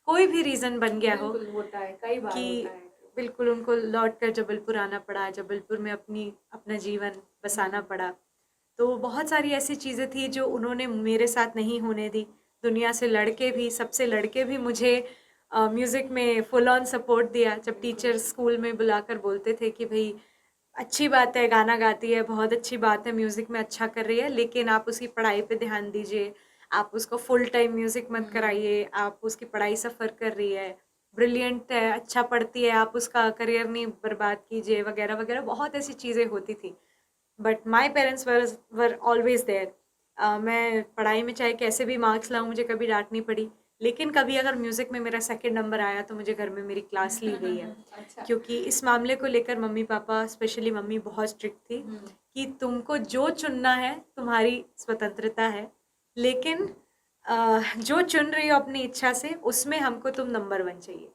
कोई भी रीज़न बन गया हो, बिल्कुल होता है, कई बार कि होता है। बिल्कुल उनको लौट कर जबलपुर आना पड़ा, जबलपुर में अपना जीवन बसाना पड़ा। तो बहुत सारी ऐसी चीज़ें थी जो उन्होंने मेरे साथ नहीं होने दी। दुनिया से लड़के भी, सबसे लड़के भी मुझे म्यूज़िक में फुल ऑन सपोर्ट दिया। जब टीचर स्कूल में बुलाकर बोलते थे कि भई अच्छी बात है, गाना गाती है, बहुत अच्छी बात है, म्यूज़िक में अच्छा कर रही है, लेकिन आप उसकी पढ़ाई पे ध्यान दीजिए, आप उसको फुल टाइम म्यूज़िक मत कराइए, आप उसकी पढ़ाई सफ़र कर रही है, ब्रिलियंट है, अच्छा पढ़ती है, आप उसका करियर नहीं बर्बाद कीजिए, वगैरह वगैरह बहुत ऐसी चीज़ें होती थी। But my parents were always there. मैं पढ़ाई में चाहे कैसे भी मार्क्स लाऊं, मुझे कभी डांट नहीं पड़ी, लेकिन कभी अगर म्यूज़िक में मेरा सेकंड नंबर आया तो मुझे घर में मेरी क्लास ली गई है। अच्छा। क्योंकि इस मामले को लेकर मम्मी पापा, स्पेशली मम्मी बहुत स्ट्रिक्ट थी कि तुमको जो चुनना है तुम्हारी स्वतंत्रता है, लेकिन जो चुन रही हो अपनी इच्छा से उसमें हमको तुम नंबर 1 चाहिए।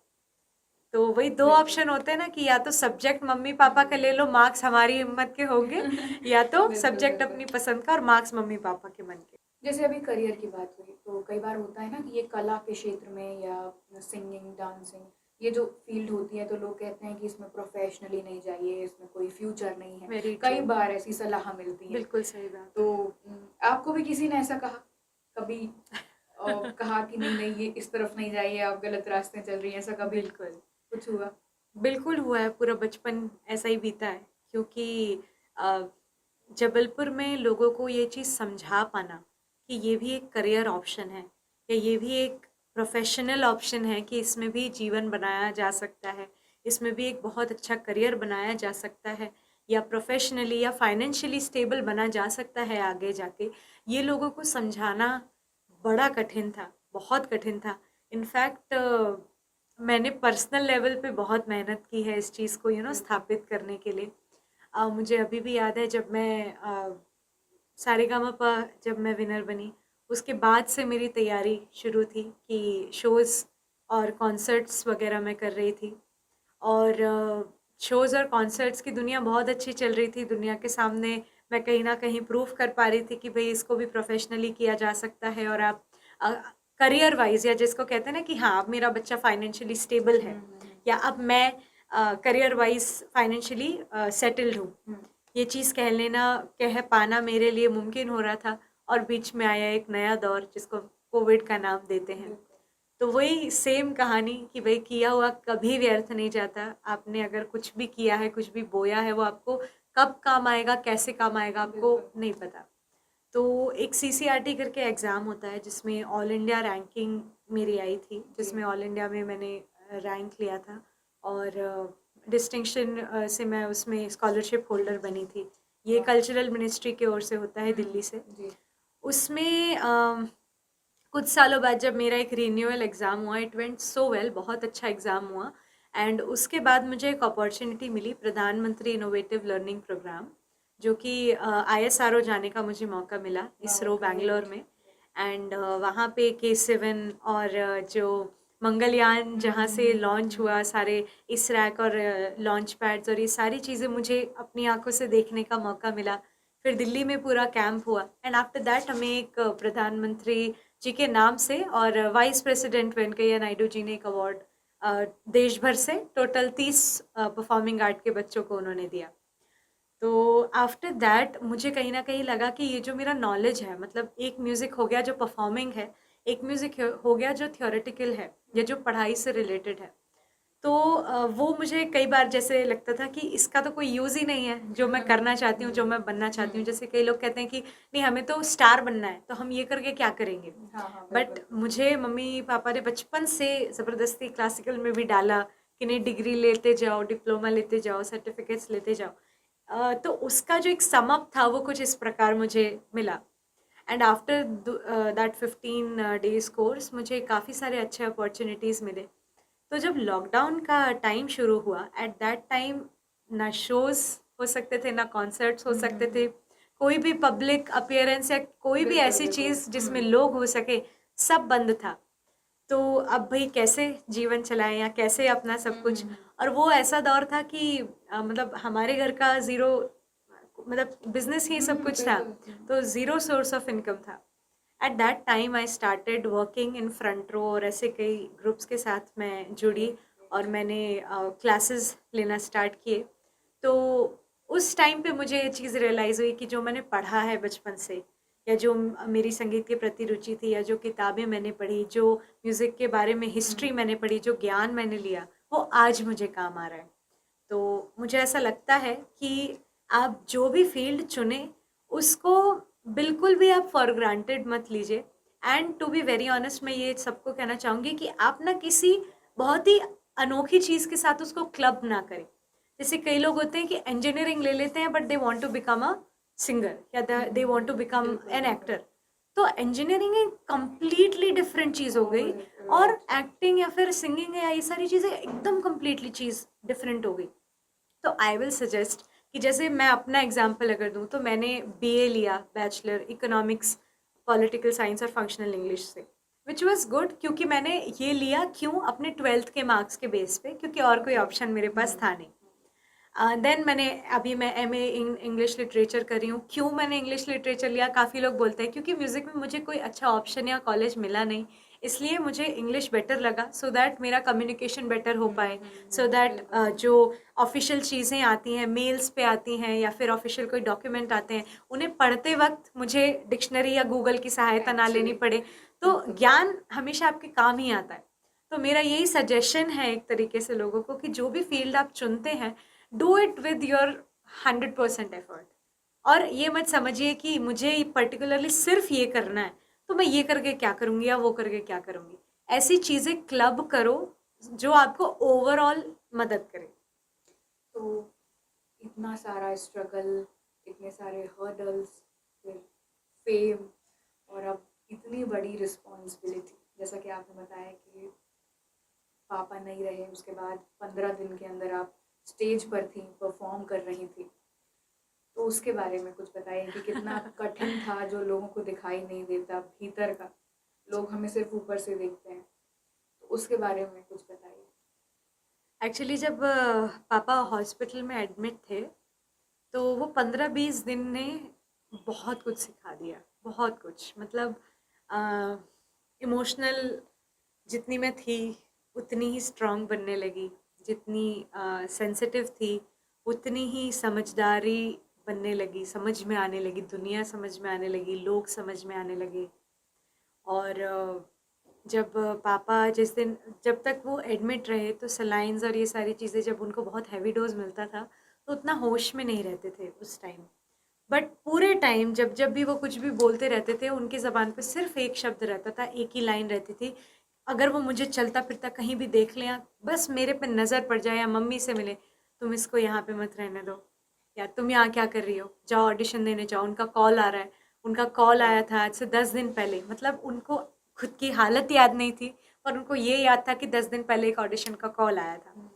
तो वही 2 बिल्कुल। ऑप्शन होते हैं ना कि या तो सब्जेक्ट मम्मी पापा का ले लो, मार्क्स हमारी हिम्मत के होंगे, या तो बिल्कुल, सब्जेक्ट बिल्कुल। अपनी पसंद का और मार्क्स मम्मी पापा के मन के। जैसे अभी करियर की बात हुई तो कई बार होता है ना कि ये कला के क्षेत्र में या सिंगिंग, डांसिंग, ये जो फील्ड होती है तो लोग कहते हैं कि इसमें प्रोफेशनली नहीं जाइए, इसमें कोई फ्यूचर नहीं है। वेरी कई ट्रू। बार ऐसी सलाह मिलती है। बिल्कुल सही बात। तो आपको भी किसी ने ऐसा कहा कभी और कहा कि नहीं नहीं ये इस तरफ नहीं जाइए, आप गलत रास्ते चल रही हैं, ऐसा कभी बिल्कुल। कुछ हुआ? बिल्कुल हुआ है, पूरा बचपन ऐसा ही बीता है, क्योंकि अ, जबलपुर में लोगों को ये चीज़ समझा पाना कि ये भी एक करियर ऑप्शन है, या ये भी एक प्रोफेशनल ऑप्शन है कि इसमें भी जीवन बनाया जा सकता है, इसमें भी एक बहुत अच्छा करियर बनाया जा सकता है, या प्रोफेशनली या फाइनेंशियली स्टेबल बना जा सकता है आगे जाके, ये लोगों को समझाना बड़ा कठिन था, बहुत कठिन था। इनफैक्ट मैंने पर्सनल लेवल पे बहुत मेहनत की है इस चीज़ को स्थापित करने के लिए। मुझे अभी भी याद है जब मैं सारेगामापा जब मैं विनर बनी, उसके बाद से मेरी तैयारी शुरू थी कि शोज़ और कॉन्सर्ट्स वगैरह मैं कर रही थी, और शोज़ और कॉन्सर्ट्स की दुनिया बहुत अच्छी चल रही थी। दुनिया के सामने मैं कहीं न कहीं प्रूव कर पा रही थी कि भई इसको भी प्रोफ़ेशनली किया जा सकता है, और आप करियर वाइज़, या जिसको कहते हैं ना कि हाँ, अब मेरा बच्चा फाइनेंशियली स्टेबल है, या अब मैं करियर वाइज़ फाइनेंशियली सेटल्ड हूँ। ये चीज़ कह पाना मेरे लिए मुमकिन हो रहा था, और बीच में आया एक नया दौर जिसको कोविड का नाम देते हैं। तो वही सेम कहानी कि भाई किया हुआ कभी व्यर्थ नहीं जाता। आपने अगर कुछ भी किया है, कुछ भी बोया है, वो आपको कब काम आएगा, कैसे काम आएगा, आपको नहीं पता। तो एक सीसीआरटी करके एग्ज़ाम होता है जिसमें ऑल इंडिया रैंकिंग मेरी आई थी, जिसमें ऑल इंडिया में मैंने रैंक लिया था, और डिस्टिंक्शन से मैं उसमें स्कॉलरशिप होल्डर बनी थी। ये कल्चरल मिनिस्ट्री की ओर से होता है दिल्ली से। उसमें कुछ सालों बाद जब मेरा एक रिन्यूअल एग्ज़ाम हुआ, इट वेंट सो वेल, बहुत अच्छा एग्ज़ाम हुआ, एंड उसके बाद मुझे एक अपॉर्चुनिटी मिली, प्रधानमंत्री इनोवेटिव लर्निंग प्रोग्राम, जो कि ISRO जाने का मुझे मौका मिला, इसरो बैंगलोर में। एंड वहाँ पे K7 और जो मंगलयान जहाँ से लॉन्च हुआ, सारे इसरैक और लॉन्च पैड्स और ये सारी चीज़ें मुझे अपनी आंखों से देखने का मौका मिला। फिर दिल्ली में पूरा कैंप हुआ, एंड आफ्टर दैट हमें एक प्रधानमंत्री जी के नाम से और वाइस प्रेसिडेंट वेंकैया नायडू जी ने एक अवार्ड देश भर से टोटल 30 परफॉर्मिंग आर्ट के बच्चों को उन्होंने दिया। तो आफ्टर दैट मुझे कहीं ना कहीं लगा कि ये जो मेरा नॉलेज है, मतलब एक म्यूज़िक हो गया जो परफॉर्मिंग है, एक म्यूज़िक हो गया जो थियोरेटिकल है या जो पढ़ाई से रिलेटेड है, तो वो मुझे कई बार जैसे लगता था कि इसका तो कोई यूज़ ही नहीं है, जो मैं करना चाहती हूँ, जो मैं बनना चाहती हूँ। जैसे कई लोग कहते हैं कि नहीं, हमें तो स्टार बनना है, तो हम ये करके क्या करेंगे। बट मुझे मम्मी पापा ने बचपन से ज़बरदस्ती क्लासिकल में भी डाला कि नहीं, डिग्री लेते जाओ, डिप्लोमा लेते जाओ, सर्टिफिकेट्स लेते जाओ। तो उसका जो एक सम अप था वो कुछ इस प्रकार मुझे मिला। And after that 15 days course मुझे काफ़ी सारे अच्छे अपॉर्चुनिटीज़ मिले। तो जब लॉकडाउन का टाइम शुरू हुआ, एट दैट टाइम ना शोज़ हो सकते थे, ना कॉन्सर्ट्स हो सकते थे, कोई भी पब्लिक अपीयरेंस या कोई भी ऐसी चीज़ जिसमें लोग हो सके, सब बंद था। तो अब भाई कैसे जीवन चलाएं या कैसे अपना सब कुछ। और वो ऐसा दौर था कि मतलब हमारे घर का ज़ीरो, मतलब बिजनेस ही सब कुछ था, तो ज़ीरो सोर्स ऑफ इनकम था। At that time I started working in front row, और ऐसे कई ग्रुप्स के साथ मैं जुड़ी और मैंने क्लासेस लेना स्टार्ट किए। तो उस टाइम पे मुझे ये चीज़ रियलाइज़ हुई कि जो मैंने पढ़ा है बचपन से, या जो मेरी संगीत के प्रति रुचि थी, या जो किताबें मैंने पढ़ी, जो म्यूज़िक के बारे में हिस्ट्री मैंने पढ़ी, जो ज्ञान मैंने लिया, वो आज मुझे काम आ रहा है। तो मुझे ऐसा लगता है कि आप जो भी फील्ड चुने, उसको बिल्कुल भी आप फॉर ग्रांटेड मत लीजिए। And to be very honest, मैं ये सबको कहना चाहूँगी कि आप ना किसी बहुत ही अनोखी चीज़ के साथ उसको क्लब ना करें। जैसे कई लोग होते हैं कि इंजीनियरिंग ले लेते हैं but they want to become a singer, या they want to become an actor. तो इंजीनियरिंग एक कंप्लीटली डिफरेंट चीज़ हो गई, और एक्टिंग या फिर सिंगिंग या ये सारी चीज़ें एकदम कंप्लीटली चीज़ डिफरेंट हो गई। तो आई विल सजेस्ट कि जैसे मैं अपना एग्जांपल अगर दूं, तो मैंने बीए लिया, बैचलर इकोनॉमिक्स, पॉलिटिकल साइंस और फंक्शनल इंग्लिश से, विच वाज गुड, क्योंकि मैंने ये लिया क्यों, अपने 12th के मार्क्स के बेस पे, क्योंकि और कोई ऑप्शन मेरे पास था नहीं। देन मैंने अभी मैं एमए इंग्लिश लिटरेचर कर रही हूँ। क्यों मैंने इंग्लिश लिटरेचर लिया, काफ़ी लोग बोलते हैं क्योंकि म्यूज़िक में मुझे कोई अच्छा ऑप्शन या कॉलेज मिला नहीं, इसलिए मुझे इंग्लिश बेटर लगा, सो दैट मेरा कम्युनिकेशन बेटर हो पाए, सो दैट जो ऑफिशियल चीज़ें आती हैं, मेल्स पे आती हैं या फिर ऑफिशियल कोई डॉक्यूमेंट आते हैं, उन्हें पढ़ते वक्त मुझे डिक्शनरी या गूगल की सहायता ना लेनी पड़े। तो ज्ञान हमेशा आपके काम ही आता है। तो मेरा यही सजेशन है एक तरीके से लोगों को कि जो भी फील्ड आप चुनते हैं, do it with your 100% effort. और ये मत समझिए कि मुझे पर्टिकुलरली सिर्फ ये करना है, तो मैं ये करके क्या करूँगी या वो करके क्या करूँगी। ऐसी चीज़ें क्लब करो जो आपको ओवरऑल मदद करे। तो इतना सारा स्ट्रगल, इतने सारे हर्डल्स, फिर फेम, और अब इतनी बड़ी रिस्पॉन्सिबिलिटी, जैसा कि आपने बताया कि पापा नहीं रहे, उसके बाद 15 दिन के अंदर आप स्टेज पर थी, परफॉर्म कर रही थी, तो उसके बारे में कुछ बताइए कि कितना कठिन था, जो लोगों को दिखाई नहीं देता भीतर का, लोग हमें सिर्फ ऊपर से देखते हैं, तो उसके बारे में कुछ बताइए। एक्चुअली जब पापा हॉस्पिटल में एडमिट थे, तो वो 15-20 दिन ने बहुत कुछ सिखा दिया, बहुत कुछ, मतलब इमोशनल जितनी मैं थी उतनी ही स्ट्रांग बनने लगी, जितनी सेंसिटिव थी उतनी ही समझदारी बनने लगी, समझ में आने लगी, दुनिया समझ में आने लगी, लोग समझ में आने लगे। और जब पापा जिस दिन, जब तक वो एडमिट रहे, तो सलाइंस और ये सारी चीज़ें जब उनको बहुत हैवी डोज मिलता था, तो उतना होश में नहीं रहते थे उस टाइम। बट पूरे टाइम जब जब भी वो कुछ भी बोलते रहते थे, उनकी ज़बान पे सिर्फ एक शब्द रहता था, एक ही लाइन रहती थी, अगर वो मुझे चलता फिरता कहीं भी देख लें, बस मेरे पे नज़र पड़ जाए या मम्मी से मिले, तुम इसको यहाँ पे मत रहने दो, या तुम यहाँ क्या कर रही हो, जाओ ऑडिशन देने जाओ, उनका कॉल आ रहा है। उनका कॉल आया था आज से 10 दिन पहले, मतलब उनको खुद की हालत याद नहीं थी, पर उनको ये याद था कि 10 दिन पहले एक ऑडिशन का कॉल आया था।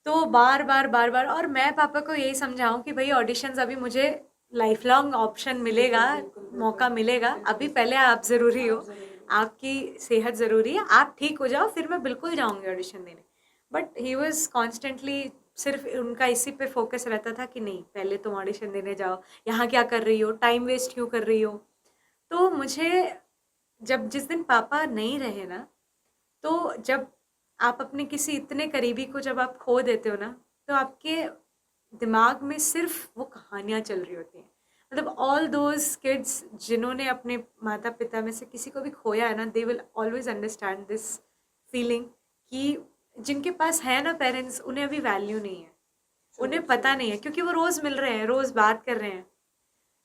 तो बार बार बार बार, और मैं पापा को यही समझाऊं कि भाई ऑडिशंस अभी मुझे लाइफ लॉन्ग ऑप्शन मिलेगा, मौका मिलेगा, अभी पहले आप ज़रूरी हो, आपकी सेहत ज़रूरी है, आप ठीक हो जाओ फिर मैं बिल्कुल जाऊंगी ऑडिशन देने। बट ही वॉज कॉन्स्टेंटली, सिर्फ उनका इसी पे फोकस रहता था कि नहीं, पहले तुम ऑडिशन देने जाओ, यहाँ क्या कर रही हो, टाइम वेस्ट क्यों कर रही हो। तो मुझे जब जिस दिन पापा नहीं रहे ना, तो जब आप अपने किसी इतने करीबी को जब आप खो देते हो ना, तो आपके दिमाग में सिर्फ वो कहानियाँ चल रही होती हैं। मतलब ऑल दोज किड्स जिन्होंने अपने माता पिता में से किसी को भी खोया है ना, they will always understand this feeling कि जिनके पास है ना पेरेंट्स, उन्हें अभी वैल्यू नहीं है, उन्हें पता नहीं है, क्योंकि वो रोज़ मिल रहे हैं, रोज़ बात कर रहे हैं।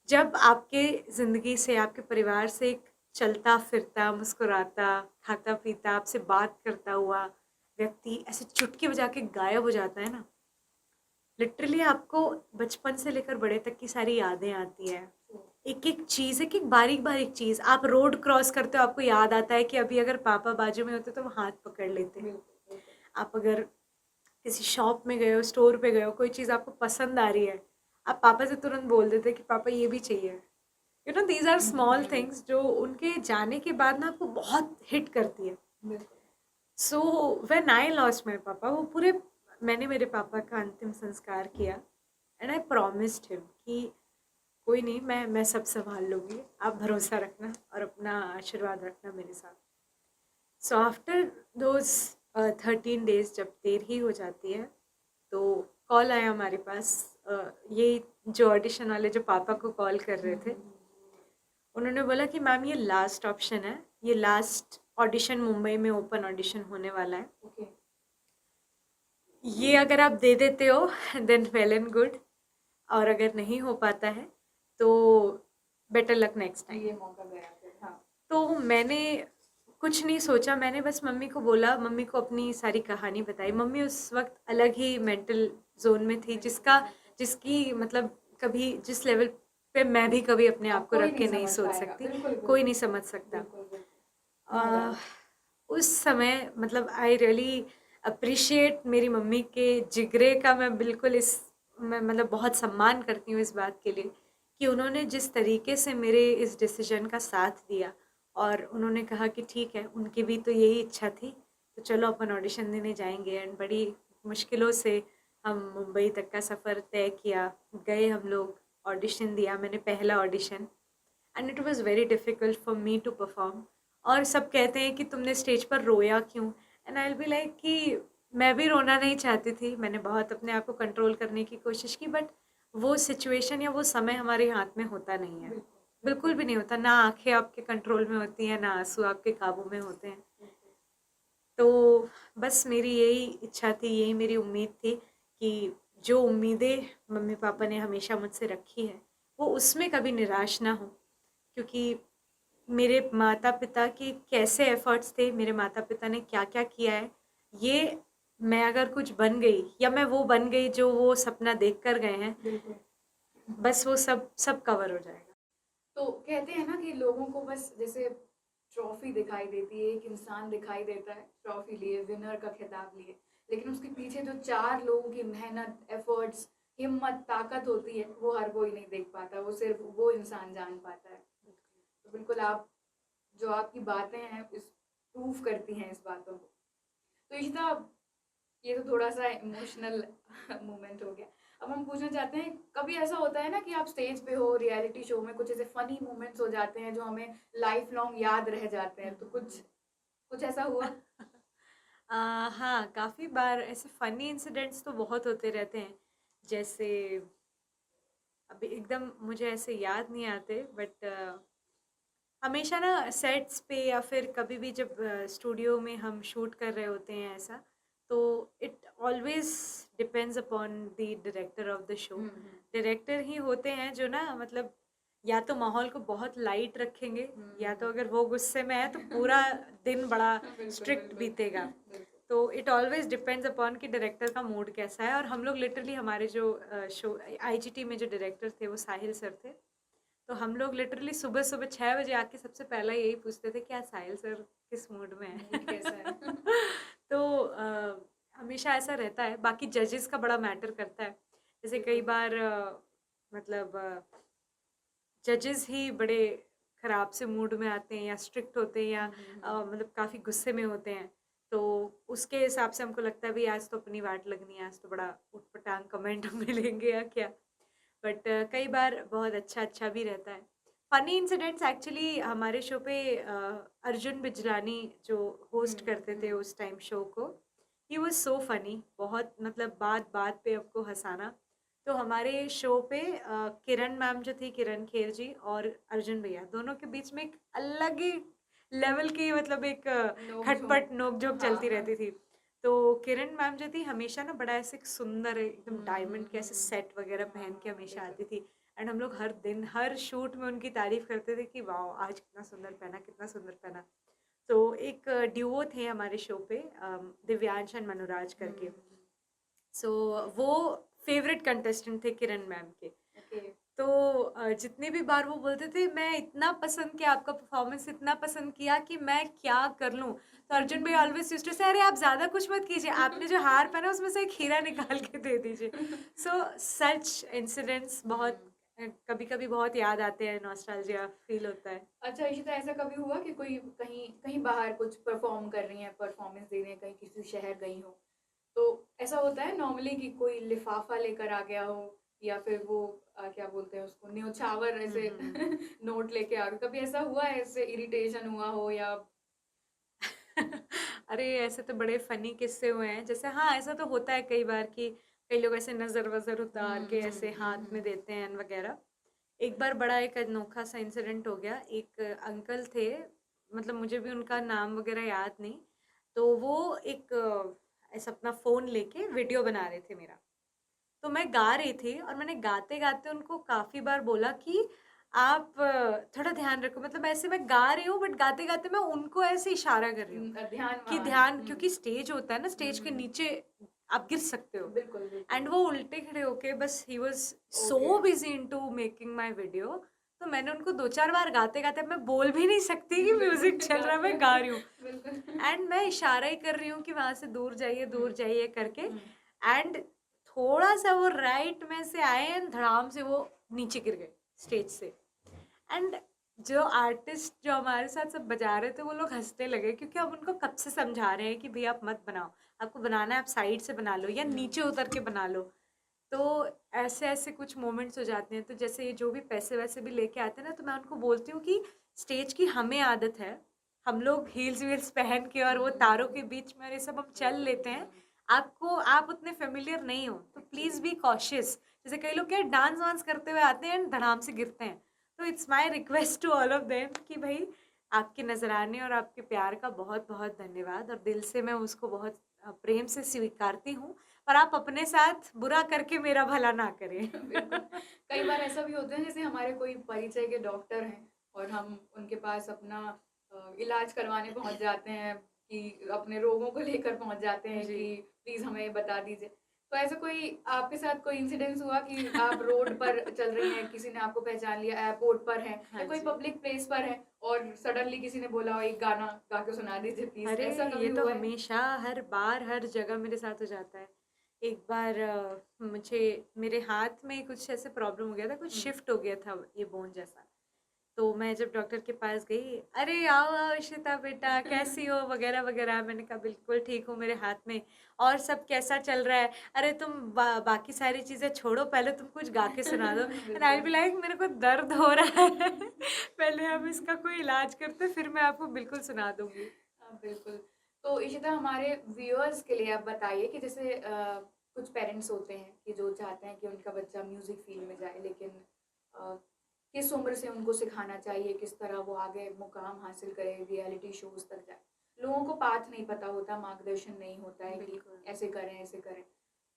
जब आपके ज़िंदगी से, आपके परिवार से एक चलता फिरता, मुस्कुराता, खाता पीता, आपसे बात करता हुआ व्यक्ति ऐसे चुटकी बजा के गायब हो जाता है ना, लिटरली आपको बचपन से लेकर बड़े तक की सारी यादें आती हैं। एक एक चीज़, एक एक बारीक बारीक चीज़, आप रोड क्रॉस करते हो, आपको याद आता है कि अभी अगर पापा बाजू में होते तो वो हाथ पकड़ लेते। आप अगर किसी शॉप में गए हो, स्टोर पे गए हो, कोई चीज़ आपको पसंद आ रही है, आप पापा से तुरंत बोल देते कि पापा ये भी चाहिए। You know, these are small things जो उनके जाने के बाद ना आपको बहुत हिट करती है। So when I lost my पापा, वो पूरे, मैंने मेरे पापा का अंतिम संस्कार किया, एंड आई प्रॉमिस्ड हिम कि कोई नहीं, मैं सब संभाल लूँगी, आप भरोसा रखना और अपना आशीर्वाद रखना मेरे साथ। सो आफ्टर दोज 13 डेज जब देर ही हो जाती है, तो कॉल आया हमारे पास, ये जो ऑडिशन वाले जो पापा को कॉल कर रहे थे, उन्होंने बोला कि मैम ये लास्ट ऑप्शन है, ये लास्ट ऑडिशन मुंबई में ओपन ऑडिशन होने वाला है, ओके, ये अगर आप दे देते हो देन वेल एंड गुड, और अगर नहीं हो पाता है तो बेटर लक नेक्स्ट टाइम। ये मौका गया फिर। हाँ, तो मैंने कुछ नहीं सोचा, मैंने बस मम्मी को बोला, मम्मी को अपनी सारी कहानी बताई। मम्मी उस वक्त अलग ही मेंटल जोन में थी, जिसकी मतलब कभी जिस लेवल पे मैं भी कभी अपने अब आप को कोई रख के नहीं नहीं समझ सोच पाएगा, सकती, बिल्कुल कोई बिल्कुल नहीं समझ सकता। बिल्कुल बिल्कुल, नो अ, डाउट। उस समय मतलब आई रियली अप्रिशिएट मेरी मम्मी के जिगरे का। मैं मतलब बहुत सम्मान करती हूँ इस बात के लिए कि उन्होंने जिस तरीके से मेरे इस डिसीजन का साथ दिया और उन्होंने कहा कि ठीक है, उनकी भी तो यही इच्छा थी, तो चलो अपन ऑडिशन देने जाएंगे। एंड बड़ी मुश्किलों से हम मुंबई तक का सफ़र तय किया, गए हम लोग, ऑडिशन दिया। मैंने पहला audition and it was very difficult for me to perform. और सब कहते हैं कि तुमने स्टेज पर रोया क्यों, and I will be like कि मैं भी रोना नहीं चाहती थी। मैंने बहुत अपने आप को कंट्रोल करने की कोशिश की, बट वो सिचुएशन या वो समय हमारे हाथ में होता नहीं है, बिल्कुल बिल्कुल बिल्कुल भी नहीं होता। ना आंखें आपके कंट्रोल में होती हैं, ना आंसू आपके काबू में होते हैं। बिल्कुल। तो बस मेरी यही इच्छा थी, यही मेरी उम्मीद थी कि जो उम्मीदें मम्मी पापा ने हमेशा मुझसे रखी है वो उसमें कभी निराश ना हो। क्योंकि मेरे माता पिता के कैसे एफर्ट्स थे, मेरे माता पिता ने क्या क्या किया है, ये मैं अगर कुछ बन गई या मैं वो बन गई जो वो सपना देख कर गए हैं, बिल्कुल। बस वो सब सब कवर हो जाएगा। तो कहते हैं ना कि लोगों को बस जैसे ट्रॉफी दिखाई देती है, एक इंसान दिखाई देता है ट्रॉफी लिए, विनर का खिताब लिए, लेकिन उसके पीछे जो 4 लोगों की मेहनत, एफर्ट्स, हिम्मत, ताकत होती है वो हर कोई नहीं देख पाता, वो सिर्फ वो इंसान जान पाता है। तो बिल्कुल आप, जो आपकी बातें हैं इस प्रूफ करती हैं इस बातों को। तो इशिता, ये तो थोड़ा सा इमोशनल मोमेंट हो गया। अब हम पूछना चाहते हैं, कभी ऐसा होता है ना कि आप स्टेज पे हो, रियलिटी शो में कुछ ऐसे फनी मोमेंट्स हो जाते हैं जो हमें लाइफ लॉन्ग याद रह जाते हैं, तो कुछ कुछ ऐसा हुआ? हाँ, काफ़ी बार ऐसे फ़नी इंसिडेंट्स तो बहुत होते रहते हैं। जैसे अभी एकदम मुझे ऐसे याद नहीं आते, बट हमेशा ना सेट्स पे या फिर कभी भी जब स्टूडियो में हम शूट कर रहे होते हैं ऐसा, तो it always depends upon the director of the show. Director ही होते हैं जो ना मतलब या तो माहौल को बहुत लाइट रखेंगे, या तो अगर वो गुस्से में है तो पूरा दिन बड़ा बिल्कुल स्ट्रिक्ट बिल्कुल बीतेगा। बिल्कुल। तो इट ऑलवेज डिपेंड्स अपॉन कि डायरेक्टर का मूड कैसा है। और हम लोग लिटरली हमारे जो शो आईजीटी में जो डायरेक्टर थे वो साहिल सर थे। तो हम लोग लिटरली सुबह सुबह 6 बजे आके सबसे पहला यही पूछते थे, क्या साहिल सर किस मूड में मूड है। कैसा है? तो हमेशा ऐसा रहता है। बाकी जजेस का बड़ा मैटर करता है। जैसे कई बिल्कुल। बार मतलब जजेस ही बड़े खराब से मूड में आते हैं या स्ट्रिक्ट होते हैं या मतलब काफ़ी गुस्से में होते हैं। तो उसके हिसाब से हमको लगता है भाई आज तो अपनी वाट लगनी है, आज तो बड़ा उटपटांग कमेंट मिलेंगे या क्या। बट कई बार बहुत अच्छा अच्छा भी रहता है। फनी इंसिडेंट्स एक्चुअली हमारे शो पे अर्जुन बिजलानी जो होस्ट करते थे उस टाइम शो को, ही वॉज सो फनी। बहुत मतलब बात बात पे आपको हंसाना। तो हमारे शो पे किरण मैम जो थी, किरण खेर जी, और अर्जुन भैया, दोनों के बीच में एक अलग ही लेवल की मतलब एक नोक झोंक। खटपट नोक झोंक हाँ चलती हाँ। रहती थी। तो किरण मैम जो थी हमेशा ना बड़ा ऐसे सुंदर एकदम डायमंड के ऐसे सेट वगैरह पहन के हमेशा आती थी। एंड हम लोग हर दिन हर शूट में उनकी तारीफ करते थे कि वाह आज कितना सुंदर पहना, कितना सुंदर पहना। तो एक ड्यूओ थे हमारे शो पे, दिव्यांश एंड मनोराज करके। सो वो फेवरेट कंटेस्टेंट थे किरण मैम के। ओके। तो जितनी भी बार वो बोलते थे मैं इतना पसंद किया, आपका परफॉर्मेंस इतना पसंद किया कि मैं क्या कर लूँ। तो अर्जुन भाई ऑलवेज यूज्ड टू से, अरे आप ज़्यादा कुछ मत कीजिए, आपने जो हार पहना उसमें से एक हीरा निकाल के दे दीजिए। सो सच इंसिडेंट्स बहुत कभी कभी बहुत याद आते हैं, नॉस्टैल्जिया फील होता है। अच्छा इशिता, ऐसा कभी हुआ कि कोई कहीं कहीं बाहर कुछ परफॉर्म कर रही हैं, परफॉर्मेंस दे रही हैं, कहीं किसी शहर गई हो, तो ऐसा होता है नॉर्मली कि कोई लिफाफा लेकर आ गया हो, या फिर वो क्या बोलते हैं उसको, न्योछावर ऐसे नोट लेके आ गए, कभी ऐसा हुआ है, ऐसे इरिटेशन हुआ हो या? अरे ऐसे तो बड़े फनी किस्से हुए हैं। जैसे हाँ, ऐसा तो होता है कई बार कि कई लोग ऐसे नज़र वज़र उतार के ऐसे हाथ में देते हैं वगैरह। एक बार बड़ा एक अनोखा सा इंसिडेंट हो गया। एक अंकल थे, मतलब मुझे भी उनका नाम वगैरह याद नहीं। तो वो एक ऐसा अपना फ़ोन लेके वीडियो बना रहे थे मेरा। तो मैं गा रही थी और मैंने गाते-गाते उनको काफ़ी बार बोला कि आप थोड़ा ध्यान रखो। मतलब ऐसे मैं गा रही हूँ बट गाते-गाते मैं उनको ऐसे इशारा कर रही हूँ ध्यान कि वहाँ है। ध्यान, क्योंकि स्टेज होता है ना, स्टेज के नीचे आप गिर सकते हो। बिल्कुल बिल्कुल। एंड वो उल्टे खड़े होके बस ही was so Okay. Busy in to making my video. तो मैंने उनको 2-4 बार गाते गाते, मैं बोल भी नहीं सकती कि म्यूजिक चल रहा है, मैं गा रही हूँ बिल्कुल। एंड मैं इशारा ही कर रही हूँ कि वहां से दूर हम्म, जाइए करके। हम्म, एंड थोड़ा सा वो राइट में से आए एंड धड़ाम से वो नीचे गिर गए स्टेज से। एंड जो आर्टिस्ट जो हमारे साथ सब बजा रहे थे वो लोग हंसने लगे, क्योंकि हम उनको कब से समझा रहे हैं कि भैया आप मत बनाओ, आपको बनाना है आप साइड से बना लो या नीचे उतर के बना लो। तो ऐसे ऐसे कुछ मोमेंट्स हो जाते हैं। तो जैसे ये जो भी पैसे वैसे भी लेके आते हैं ना, तो मैं उनको बोलती हूँ कि स्टेज की हमें आदत है, हम लोग हील्स वील्स पहन के और वो तारों के बीच में और ये सब हम चल लेते हैं। आपको आप उतने फेमिलियर नहीं हो तो प्लीज बी कॉशियस। जैसे कई लोग क्या डांस वांस करते हुए आते हैं एंड धड़ाम से गिरते हैं। तो it's my request to all of them कि भाई आपके नजराने और आपके प्यार का बहुत बहुत धन्यवाद, और दिल से मैं उसको बहुत प्रेम से स्वीकारती हूँ। पर आप अपने साथ बुरा करके मेरा भला ना करें। बिल्कुल। कई बार ऐसा भी होता है, जैसे हमारे कोई परिचय के डॉक्टर हैं और हम उनके पास अपना इलाज करवाने पहुंच जाते हैं, कि अपने रोगों को लेकर पहुंच जाते हैं जी। कि प्लीज हमें बता दीजिए। तो ऐसा कोई आपके साथ कोई इंसिडेंस हुआ कि आप रोड पर चल रही हैं, किसी ने आपको पहचान लिया, एयरपोर्ट पर हैं या हाँ कोई जी। पब्लिक प्लेस पर है और सडनली किसी ने बोला हो एक गाना गा के सुना दीजिए प्लीज, अरे ऐसा ये कभी तो हुआ है? हमेशा हर बार हर जगह मेरे साथ हो जाता है। एक बार मुझे मेरे हाथ में कुछ ऐसे प्रॉब्लम हो गया था, कुछ हम्म, शिफ्ट हो गया था ये बोन जैसा। तो मैं जब डॉक्टर के पास गई, अरे आओ आओ इशिता बेटा कैसी हो वगैरह वगैरह, मैंने कहा बिल्कुल ठीक हूँ, मेरे हाथ में और सब कैसा चल रहा है, अरे तुम बाकी सारी चीजें छोड़ो, पहले तुम कुछ गा के सुना दो। एंड आई बिल्कुल। बी लाइक मेरे को दर्द हो रहा है पहले हम इसका कोई इलाज करते फिर मैं आपको बिल्कुल सुना दूंगी। हाँ, बिल्कुल। तो इशिता, हमारे व्यूअर्स के लिए आप बताइए कि जैसे कुछ पेरेंट्स होते हैं कि जो चाहते हैं कि उनका बच्चा म्यूज़िक फ़ील्ड में जाए, लेकिन अ, किस उम्र से उनको सिखाना चाहिए, किस तरह वो आगे मुकाम हासिल करे, रियलिटी शोज़ तक जाए। लोगों को पाथ नहीं पता होता, मार्गदर्शन नहीं होता है कि बिल्कुल। ऐसे करें, ऐसे करें।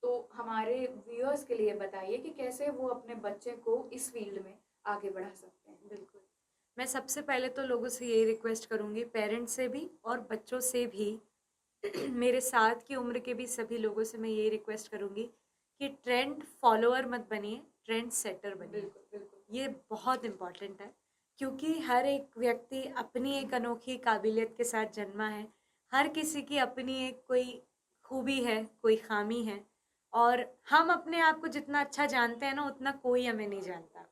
तो हमारे व्यूअर्स के लिए बताइए कि कैसे वो अपने बच्चे को इस फ़ील्ड में आगे बढ़ा सकते हैं? बिल्कुल। मैं सबसे पहले तो लोगों से यही रिक्वेस्ट करूंगी, पेरेंट्स से भी और बच्चों से भी मेरे साथ की उम्र के भी सभी लोगों से मैं यही रिक्वेस्ट करूंगी कि ट्रेंड फॉलोअर मत बनिए, ट्रेंड सेटर बनिए। बिल्कुल, बिल्कुल। ये बहुत इम्पॉर्टेंट है, क्योंकि हर एक व्यक्ति अपनी एक अनोखी काबिलियत के साथ जन्मा है। हर किसी की अपनी एक कोई खूबी है, कोई खामी है, और हम अपने आप को जितना अच्छा जानते हैं ना, उतना कोई हमें नहीं जानता।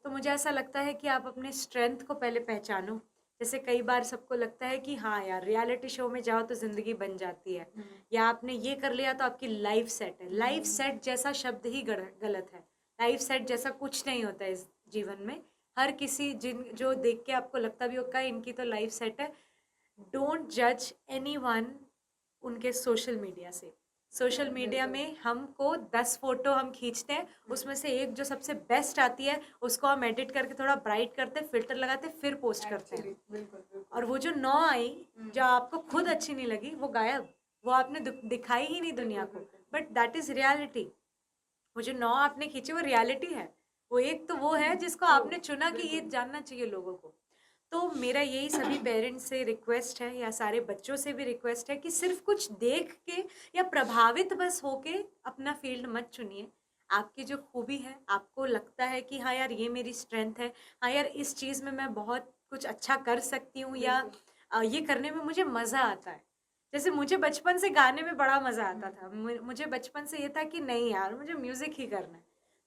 तो मुझे ऐसा लगता है कि आप अपने स्ट्रेंथ को पहले पहचानो। जैसे कई बार सबको लगता है कि हाँ यार, रियलिटी शो में जाओ तो ज़िंदगी बन जाती है, हुँ, या आपने ये कर लिया तो आपकी लाइफ सेट है। लाइफ सेट जैसा शब्द ही गलत है। लाइफ सेट जैसा कुछ नहीं होता है इस जीवन में। हर किसी जिन जो देख के आपको लगता भी होगा इनकी तो लाइफ सेट है, डोंट जज एनीवन उनके सोशल मीडिया से। सोशल मीडिया बिल्कुल। में हमको 10 फोटो हम खींचते हैं, उसमें से एक जो सबसे बेस्ट आती है उसको हम एडिट करके थोड़ा ब्राइट करते हैं, फिल्टर लगाते हैं, फिर पोस्ट करते एक्चुअली हैं। बिल्कुल, बिल्कुल। और वो जो 9 आई, हुँ, जो आपको खुद अच्छी नहीं लगी, वो गायब, वो आपने दिखाई ही नहीं दुनिया बिल्कुल, को। बिल्कुल। But that is reality. वो जो 9 आपने खींचे वो रियलिटी है। वो एक तो वो है जिसको ट्रू, आपने चुना कि ये बिल्कुल। जानना चाहिए लोगों को। तो मेरा यही सभी पेरेंट्स से रिक्वेस्ट है, या सारे बच्चों से भी रिक्वेस्ट है, कि सिर्फ कुछ देख के या प्रभावित बस होके अपना फील्ड मत चुनिए। आपकी जो खूबी है, आपको लगता है कि हाँ यार ये मेरी स्ट्रेंथ है, हाँ यार इस चीज़ में मैं बहुत कुछ अच्छा कर सकती हूँ, या बिल्कुल। ये करने में मुझे मज़ा आता है। जैसे मुझे बचपन से गाने में बड़ा मज़ा आता हुँ, था। मुझे बचपन से ये था कि नहीं यार मुझे म्यूज़िक ही करना है।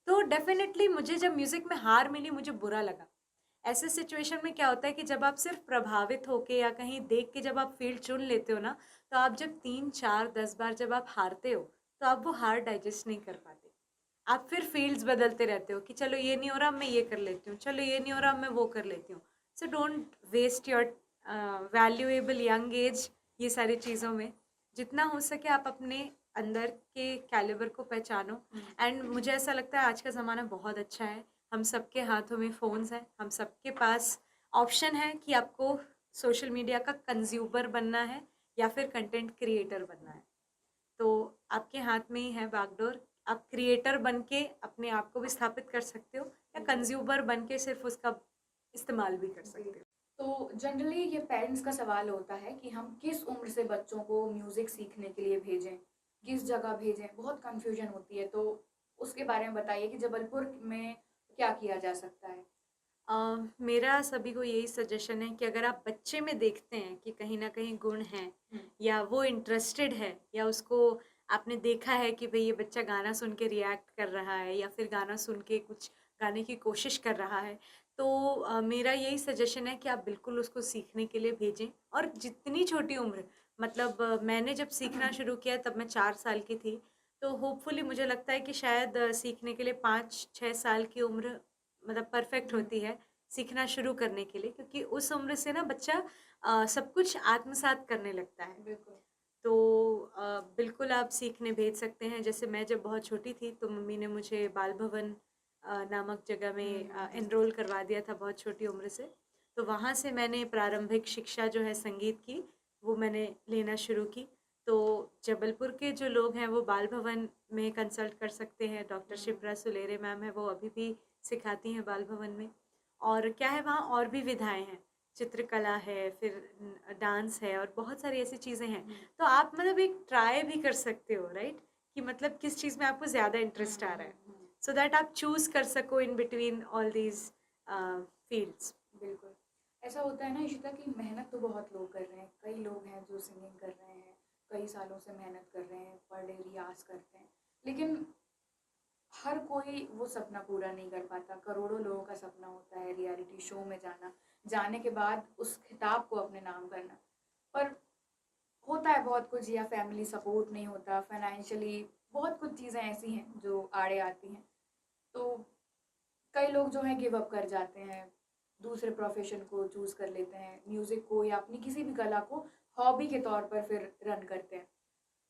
तो डेफ़िनेटली मुझे जब म्यूज़िक में हार मिली मुझे बुरा लगा। ऐसे सिचुएशन में क्या होता है कि जब आप सिर्फ प्रभावित होके या कहीं देख के जब आप फील्ड चुन लेते हो ना, तो आप जब 3 4 10 बार जब आप हारते हो, तो आप वो हार डाइजेस्ट नहीं कर पाते। आप फिर फील्ड्स बदलते रहते हो कि चलो ये नहीं हो रहा, अब मैं ये कर लेती हूँ, चलो ये नहीं हो रहा, अब मैं वो कर लेती हूँ। So don't waste your valuable young age ये सारी चीज़ों में। जितना हो सके आप अपने अंदर के कैलिबर को पहचानो। हुँ, एंड मुझे ऐसा लगता है आज का ज़माना बहुत अच्छा है। हम सबके हाथों में फ़ोन्स हैं, हम सबके पास ऑप्शन है कि आपको सोशल मीडिया का कंज्यूमर बनना है या फिर कंटेंट क्रिएटर बनना है। तो आपके हाथ में ही है बागडोर। आप क्रिएटर बन के अपने आप को भी स्थापित कर सकते हो, या कंज्यूमर बन के सिर्फ उसका इस्तेमाल भी कर जी। सकते हो। तो जनरली ये पेरेंट्स का सवाल होता है कि हम किस उम्र से बच्चों को म्यूज़िक सीखने के लिए भेजें? किस जगह भेजें, बहुत कन्फ्यूजन होती है। तो उसके बारे में बताइए कि जबलपुर में क्या किया जा सकता है? मेरा सभी को यही सजेशन है कि अगर आप बच्चे में देखते हैं कि कहीं ना कहीं गुण है हुँ, या वो इंटरेस्टेड है या उसको आपने देखा है कि भाई ये बच्चा गाना सुन के रिएक्ट कर रहा है या फिर गाना सुन के कुछ गाने की कोशिश कर रहा है, तो मेरा यही सजेशन है कि आप बिल्कुल उसको सीखने के लिए भेजें। और जितनी छोटी उम्र, मतलब मैंने जब सीखना शुरू किया तब मैं 4 साल की थी, तो होपफुली मुझे लगता है कि शायद सीखने के लिए 5-6 साल की उम्र मतलब परफेक्ट हुँ, होती है सीखना शुरू करने के लिए, क्योंकि उस उम्र से ना बच्चा सब कुछ आत्मसात करने लगता है। बिल्कुल। तो बिल्कुल आप सीखने भेज सकते हैं। जैसे मैं जब बहुत छोटी थी तो मम्मी ने मुझे बाल भवन नामक जगह हुँ, में हुँ, हुँ। एनरोल करवा दिया था बहुत छोटी उम्र से। तो वहाँ से मैंने प्रारंभिक शिक्षा जो है संगीत की, वो मैंने लेना शुरू की। तो जबलपुर के जो लोग हैं वो बाल भवन में कंसल्ट कर सकते हैं। डॉक्टर हुँ, शिप्रा सुलेरे मैम है, वो अभी भी सिखाती हैं बाल भवन में। और क्या है, वहाँ और भी विधाएं हैं, चित्रकला है, फिर डांस है और बहुत सारी ऐसी चीज़ें हैं। हुँ, तो आप मतलब एक ट्राई भी कर सकते हो, राइट, कि मतलब किस चीज़ में आपको ज़्यादा हुँ, इंटरेस्ट आ रहा हुँ, है, हुँ। सो दैट आप चूज़ कर सको in between all these fields. बिल्कुल। ऐसा होता है ना इशिता कि मेहनत तो बहुत लोग कर रहे हैं। कई लोग हैं जो सिंगिंग कर रहे हैं, कई सालों से मेहनत कर रहे हैं, पर डे रियाज़ करते हैं। लेकिन हर कोई वो सपना पूरा नहीं कर पाता। करोड़ों लोगों का सपना होता है रियलिटी शो में जाना, जाने के बाद उस खिताब को अपने नाम करना। पर होता है बहुत कुछ, या फैमिली सपोर्ट नहीं होता, फाइनेंशियली बहुत कुछ चीज़ें ऐसी हैं जो आड़े आती हैं। तो कई लोग जो हैं गिव अप कर जाते हैं, दूसरे प्रोफ़ेशन को चूज़ कर लेते हैं, म्यूज़िक को या अपनी किसी भी कला को हॉबी के तौर पर फिर रन करते हैं।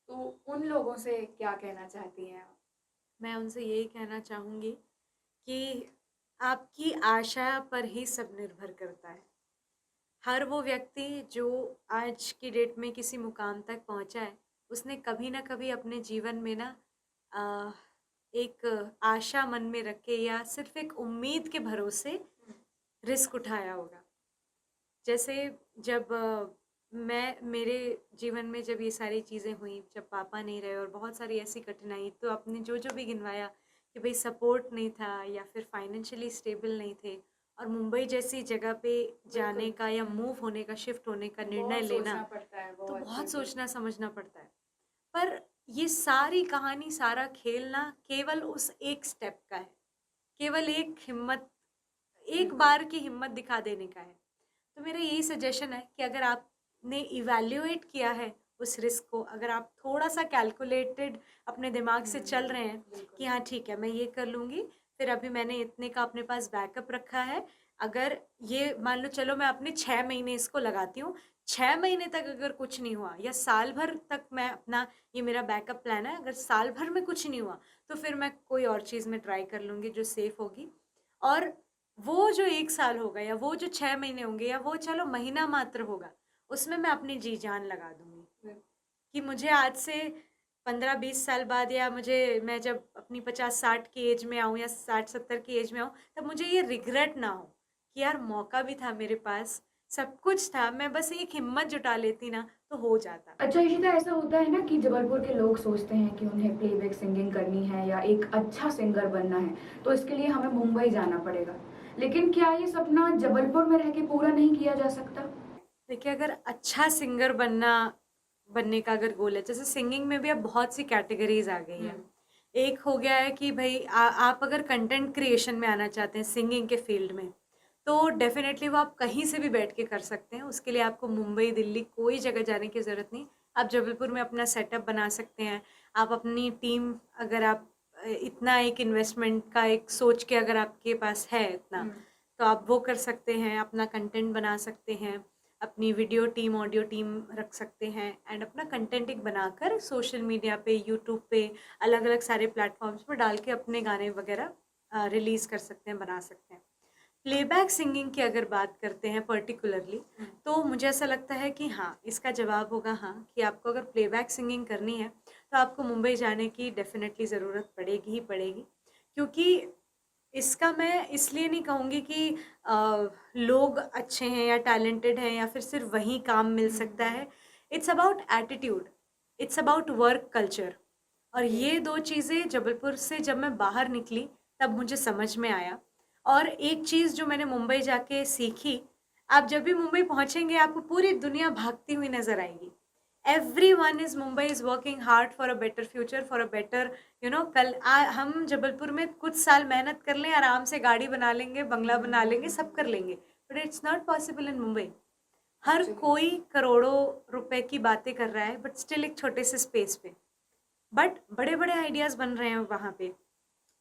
तो उन लोगों से क्या कहना चाहती हैं आप? मैं उनसे यही कहना चाहूँगी कि आपकी आशा पर ही सब निर्भर करता है। हर वो व्यक्ति जो आज की डेट में किसी मुकाम तक पहुंचा है, उसने कभी ना कभी अपने जीवन में ना आ, एक आशा मन में रख के या सिर्फ एक उम्मीद के भरोसे हुँ, रिस्क उठाया होगा। जैसे जब मैं मेरे जीवन में जब ये सारी चीज़ें हुई, जब पापा नहीं रहे और बहुत सारी ऐसी कठिनाई, तो आपने जो जो भी गिनवाया कि भाई सपोर्ट नहीं था या फिर फाइनेंशियली स्टेबल नहीं थे, और मुंबई जैसी जगह पे बिल्कुल। जाने का या हुँ, मूव होने का, शिफ्ट होने का निर्णय बहुत लेना, सोचना पड़ता है, तो बहुत, बहुत बिल्कुल। सोचना समझना पड़ता है। पर ये सारी कहानी, सारा खेल ना केवल उस एक स्टेप का है, केवल एक हिम्मत, एक बिल्कुल। बार की हिम्मत दिखा देने का है। तो मेरा यही सजेशन है कि अगर आपने इवैल्यूएट किया है उस रिस्क को, अगर आप थोड़ा सा कैलकुलेटेड अपने दिमाग हुँ, से चल रहे हैं बिल्कुल। कि हाँ ठीक है मैं ये कर लूँगी, फिर अभी मैंने इतने का अपने पास बैकअप रखा है, अगर ये मान लो चलो मैं अपने 6 महीने इसको लगाती हूँ, 6 महीने तक अगर कुछ नहीं हुआ या साल भर तक मैं अपना, ये मेरा बैकअप प्लान है, अगर साल भर में कुछ नहीं हुआ तो फिर मैं कोई और चीज़ में ट्राई कर लूँगी जो सेफ होगी। और वो जो 1 साल होगा या वो जो 6 महीने होंगे या वो चलो महीना मात्र होगा, उसमें मैं अपनी जी जान लगा दूंगी बिल कि मुझे आज से 15-20 साल बाद, या मुझे, मैं जब अपनी 50-60 की एज में आऊँ या 60-70 की एज में आऊँ, तब मुझे ये रिग्रेट ना हो कि यार मौका भी था मेरे पास, सब कुछ था, मैं बस एक हिम्मत जुटा लेती ना तो हो जाता। अच्छा इशिता, ऐसा होता है ना कि जबलपुर के लोग सोचते हैं कि उन्हें प्लेबैक सिंगिंग करनी है या एक अच्छा सिंगर बनना है, तो इसके लिए हमें मुंबई जाना पड़ेगा। लेकिन क्या ये सपना जबलपुर में रह के पूरा नहीं किया जा सकता? देखिए, अगर अच्छा सिंगर बनने का अगर गोल है, जैसे सिंगिंग में भी अब बहुत सी कैटेगरीज आ गई हुँ, है। एक हो गया है कि भाई आप अगर कंटेंट क्रिएशन में आना चाहते हैं सिंगिंग के फील्ड में, तो डेफिनेटली वो आप कहीं से भी बैठ के कर सकते हैं। उसके लिए आपको मुंबई, दिल्ली कोई जगह जाने की ज़रूरत नहीं। आप जबलपुर में अपना सेटअप बना सकते हैं। आप अपनी टीम, अगर आप इतना एक इन्वेस्टमेंट का एक सोच के अगर आपके पास है इतना, हुँ, तो आप वो कर सकते हैं, अपना कंटेंट बना सकते हैं, अपनी वीडियो टीम, ऑडियो टीम रख सकते हैं, एंड अपना कंटेंट एक बनाकर सोशल मीडिया पे, यूट्यूब पे, अलग अलग सारे प्लेटफॉर्म्स पर डाल के अपने गाने वगैरह रिलीज़ कर सकते हैं, बना सकते हैं। प्लेबैक सिंगिंग की अगर बात करते हैं पर्टिकुलरली, हुँ, तो मुझे ऐसा लगता है कि हाँ, इसका जवाब होगा हाँ, कि आपको अगर प्लेबैक सिंगिंग करनी है तो आपको मुंबई जाने की डेफिनेटली ज़रूरत पड़ेगी ही पड़ेगी। क्योंकि इसका मैं इसलिए नहीं कहूँगी कि लोग अच्छे हैं या टैलेंटेड हैं या फिर सिर्फ वहीं काम मिल हुँ, सकता हुँ, है। It's about attitude, it's about work culture. और ये 2 चीज़ें जबलपुर से जब मैं बाहर निकली तब मुझे समझ में आया। और एक चीज़ जो मैंने मुंबई जाके सीखी, आप जब भी मुंबई पहुँचेंगे आपको पूरी दुनिया भागती हुई नज़र आएगी। Everyone is Mumbai is working hard for a better future, for a better कल हम जबलपुर में कुछ साल मेहनत कर लें, आराम से गाड़ी बना लेंगे, बंगला बना लेंगे, सब कर लेंगे। But it's not possible in Mumbai. Her actually कोई करोड़ों रुपए की बातें कर रहा है बट स्टिल एक छोटे से स्पेस पे। बट बड़े-बड़े आइडियाज़ बन रहे हैं वहाँ पे,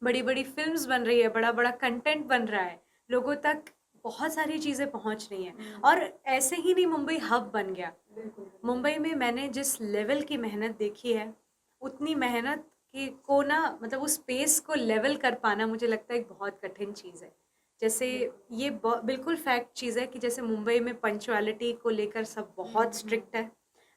बड़ी-बड़ी फ़िल्म्स बन रही है, बड़ा-बड़ा कंटेंट बन रहा है, लोगों तक बहुत सारी चीज़ें पहुँच रही हैं। और ऐसे ही नहीं मुंबई हब बन गया। बिल्कुल मुंबई में मैंने जिस लेवल की मेहनत देखी है, उतनी मेहनत की को ना मतलब उस स्पेस को लेवल कर पाना मुझे लगता है एक बहुत कठिन चीज़ है। जैसे ये बिल्कुल फैक्ट चीज़ है कि जैसे मुंबई में पंक्चुअलिटी को लेकर सब बहुत स्ट्रिक्ट है।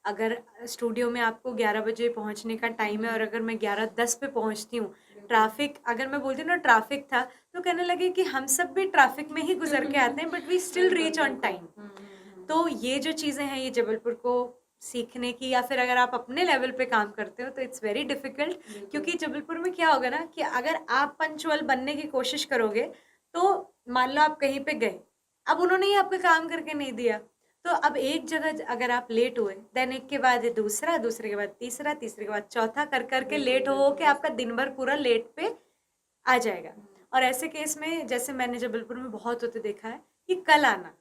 अगर स्टूडियो में आपको 11 बजे पहुंचने का टाइम है और अगर मैं 11:10 पे पहुंचती हूँ, ट्रैफिक अगर मैं बोलती हूँ ना ट्रैफिक था, तो कहने लगे कि हम सब भी ट्रैफिक में ही गुजर के आते हैं बट वी स्टिल बिल्कुल रीच ऑन बिल्कुल टाइम। तो ये जो चीज़ें हैं ये जबलपुर को सीखने की, या फिर अगर आप अपने लेवल पे काम करते हो तो इट्स वेरी डिफ़िकल्ट। क्योंकि जबलपुर में क्या होगा ना कि अगर आप पंक्चुअल बनने की कोशिश करोगे, तो मान लो आप कहीं पे गए, अब उन्होंने ही आपका काम करके नहीं दिया, तो अब एक जगह अगर आप लेट हुए, देन एक के बाद ये दूसरा, दूसरे के बाद तीसरा, तीसरे के बाद चौथा कर के लेट हो के आपका दिन भर पूरा लेट पे आ जाएगा। और ऐसे केस में जैसे मैंने जबलपुर में बहुत होते देखा है कि कल आना,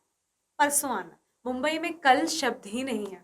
परसों आना। मुंबई में कल शब्द ही नहीं है।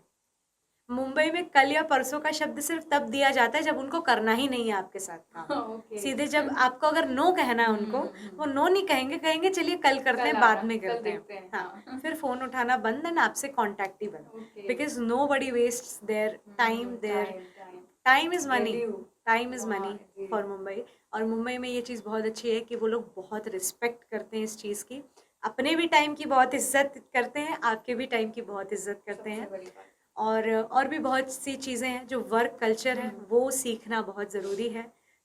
मुंबई में कल या परसों का शब्द सिर्फ तब दिया जाता है जब उनको करना ही नहीं है आपके साथ काम। ओके सीधे जब आपको अगर नो कहना है उनको, वो नो नहीं कहेंगे, कहेंगे चलिए कल करते हैं, बाद में कल करते हैं। देखते हैं हाँ, फिर फ़ोन उठाना बंद एंड आपसे कॉन्टैक्ट ही बंद। Okay because nobody wastes their time there. Time time time is money, value time is वहाँ मनी जी फॉर मुंबई। और मुंबई में ये चीज़ बहुत अच्छी है कि वो लोग बहुत रिस्पेक्ट करते हैं इस चीज़ की। अपने भी टाइम की बहुत इज़्ज़त करते हैं, आपके भी टाइम की बहुत इज़्ज़त करते सबसे हैं। बड़ी बात और भी बहुत सी चीज़ें हैं जो वर्क कल्चर है वो सीखना बहुत ज़रूरी है।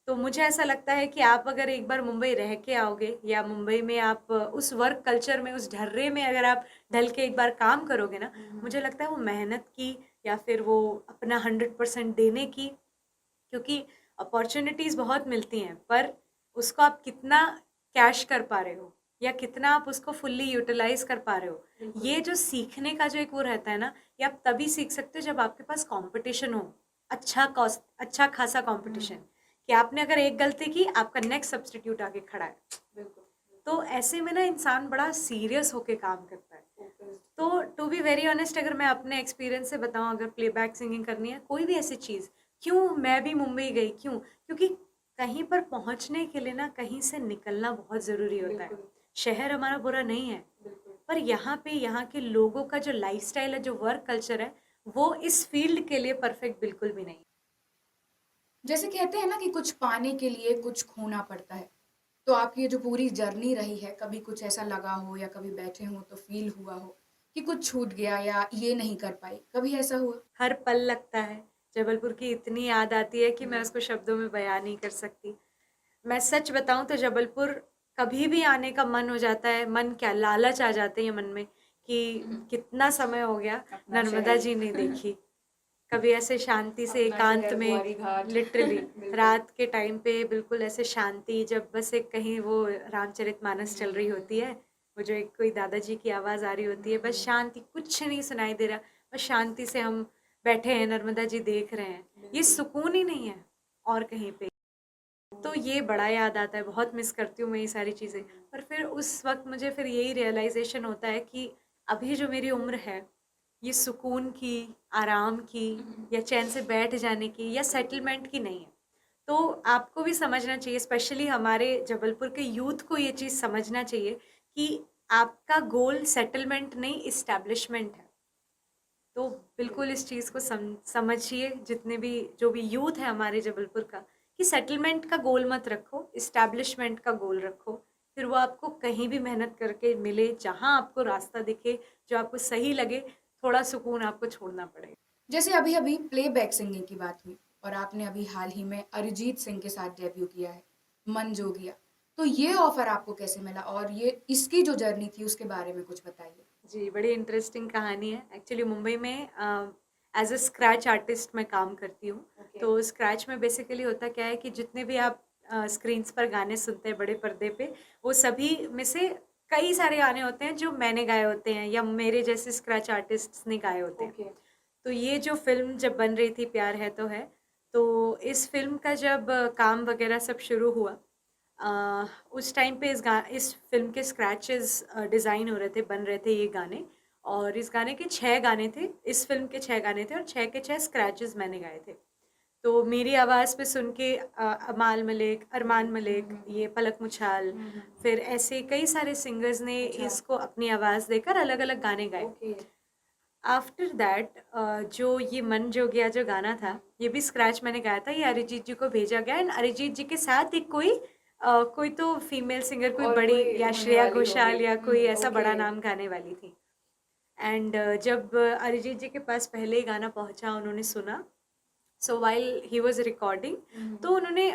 तो मुझे ऐसा लगता है कि आप अगर एक बार मुंबई रह के आओगे या मुंबई में आप उस वर्क कल्चर में, उस ढर्रे में अगर आप ढल के एक बार काम करोगे ना, मुझे लगता है वो मेहनत की या फिर वो अपना 100% देने की, क्योंकि अपॉर्च्युनिटीज़ बहुत मिलती हैं, पर उसको आप कितना कैश कर पा रहे हो या कितना आप उसको फुल्ली यूटिलाइज़ कर पा रहे हो, बिल्कुल ये जो सीखने का जो एक वो रहता है ना, ये आप तभी सीख सकते हो जब आपके पास कॉम्पिटिशन हो, अच्छा खासा कॉम्पिटिशन, कि आपने अगर एक गलती की, आपका नेक्स्ट सब्स्टिट्यूट आके खड़ा है। बिल्कुल तो ऐसे में ना इंसान बड़ा सीरियस होके काम करता है। फोकस तो टू बी वेरी ऑनेस्ट, अगर मैं अपने एक्सपीरियंस से बताऊं, अगर प्लेबैक सिंगिंग करनी है, कोई भी ऐसी चीज़, क्यों मैं भी मुंबई गई, क्यों? क्योंकि कहीं पर पहुंचने के लिए ना कहीं से निकलना बहुत ज़रूरी होता है। बिल्कुल शहर हमारा बुरा नहीं है, बिल्कुल पर यहाँ पे यहाँ के लोगों का जो लाइफस्टाइल है, जो वर्क कल्चर है, वो इस फील्ड के लिए परफेक्ट बिल्कुल भी नहीं। जैसे कहते हैं ना कि कुछ पाने के लिए कुछ खोना पड़ता है तो आपकी ये जो पूरी जर्नी रही है कभी कुछ ऐसा लगा हो या कभी बैठे हो तो फील हुआ हो कि कुछ छूट गया या ये नहीं कर पाई कभी ऐसा हुआ हर पल लगता है, जबलपुर की इतनी याद आती है कि मैं उसको शब्दों में बयान नहीं कर सकती। मैं सच बताऊँ तो जबलपुर कभी भी आने का मन हो जाता है, मन क्या लालच आ जाते हैं मन में कि कितना समय हो गया अपना नर्मदा शहर जी नहीं देखी। कभी ऐसे शांति से अपना एकांत शहर में, ग्वारी घाट लिटरली बिल्कुल रात के टाइम पे बिल्कुल ऐसे शांति, जब बस एक कहीं वो रामचरितमानस चल रही होती है, वो जो एक कोई दादाजी की आवाज़ आ रही होती है, बस शांति, कुछ नहीं सुनाई दे रहा, बस शांति से हम बैठे हैं, नर्मदा जी देख रहे हैं, ये बिल्कुल सुकून ही नहीं है और कहीं पे। तो ये बड़ा याद आता है, बहुत मिस करती हूँ मैं ये सारी चीज़ें। पर फिर उस वक़्त मुझे फिर यही रियलाइज़ेशन होता है कि अभी जो मेरी उम्र है, ये सुकून की, आराम की या चैन से बैठ जाने की या सेटलमेंट की नहीं है। तो आपको भी समझना चाहिए, स्पेशली हमारे जबलपुर के यूथ को ये चीज़ समझना चाहिए कि आपका गोल सेटलमेंट नहीं, एस्टेब्लिशमेंट है। तो बिल्कुल इस चीज़ को समझिए, जितने भी जो भी यूथ है हमारे जबलपुर का, कि सेटलमेंट का गोल मत रखो, एस्टैब्लिशमेंट का गोल रखो। फिर वो आपको कहीं भी मेहनत करके मिले, जहाँ आपको रास्ता दिखे, जो आपको सही लगे, थोड़ा सुकून आपको छोड़ना पड़ेगा। जैसे अभी अभी प्लेबैक सिंगिंग की बात हुई और आपने अभी हाल ही में अरिजीत सिंह के साथ डेब्यू किया है मन जोगिया तो ये ऑफर आपको कैसे मिला और ये इसकी जो जर्नी थी उसके बारे में कुछ बताइए जी, बड़ी इंटरेस्टिंग कहानी है। एक्चुअली मुंबई में एज अ स्क्रैच आर्टिस्ट मैं काम करती हूँ। ओके। तो स्क्रैच में बेसिकली होता क्या है कि जितने भी आप स्क्रीन्स पर गाने सुनते हैं बड़े पर्दे पे, वो सभी में से कई सारे गाने होते हैं जो मैंने गाए होते हैं या मेरे जैसे स्क्रैच आर्टिस्ट्स ने गाए होते हैं। ओके। तो ये जो फ़िल्म जब बन रही थी प्यार है तो है, तो इस फ़िल्म का जब काम वगैरह सब शुरू हुआ, उस टाइम पे इस फ़िल्म के स्क्रैचेस डिज़ाइन हो रहे थे, बन रहे थे ये गाने। और इस गाने के 6 गाने थे, इस फ़िल्म के 6 गाने थे और 6 के 6 स्क्रैचेस मैंने गाए थे। तो मेरी आवाज़ पे सुन के अमाल मलिक, अरमान मलिक, ये पलक मुछाल, फिर ऐसे कई सारे सिंगर्स ने अच्छा। इसको अपनी आवाज़ देकर अलग-अलग गाने गाए। ओके। आफ्टर दैट जो ये मन जोगिया जो गाना था, ये भी स्क्रैच मैंने गाया था, ये अरिजीत जी को भेजा गया एंड अरिजीत जी के साथ एक कोई तो फीमेल सिंगर कोई और बड़ी, कोई या होने श्रेया वाली घोषाल होगी। या कोई ऐसा ओके। बड़ा नाम गाने वाली थी। एंड जब अरिजीत जी के पास पहले ही गाना पहुंचा, उन्होंने सुना, so while he was recording, तो उन्होंने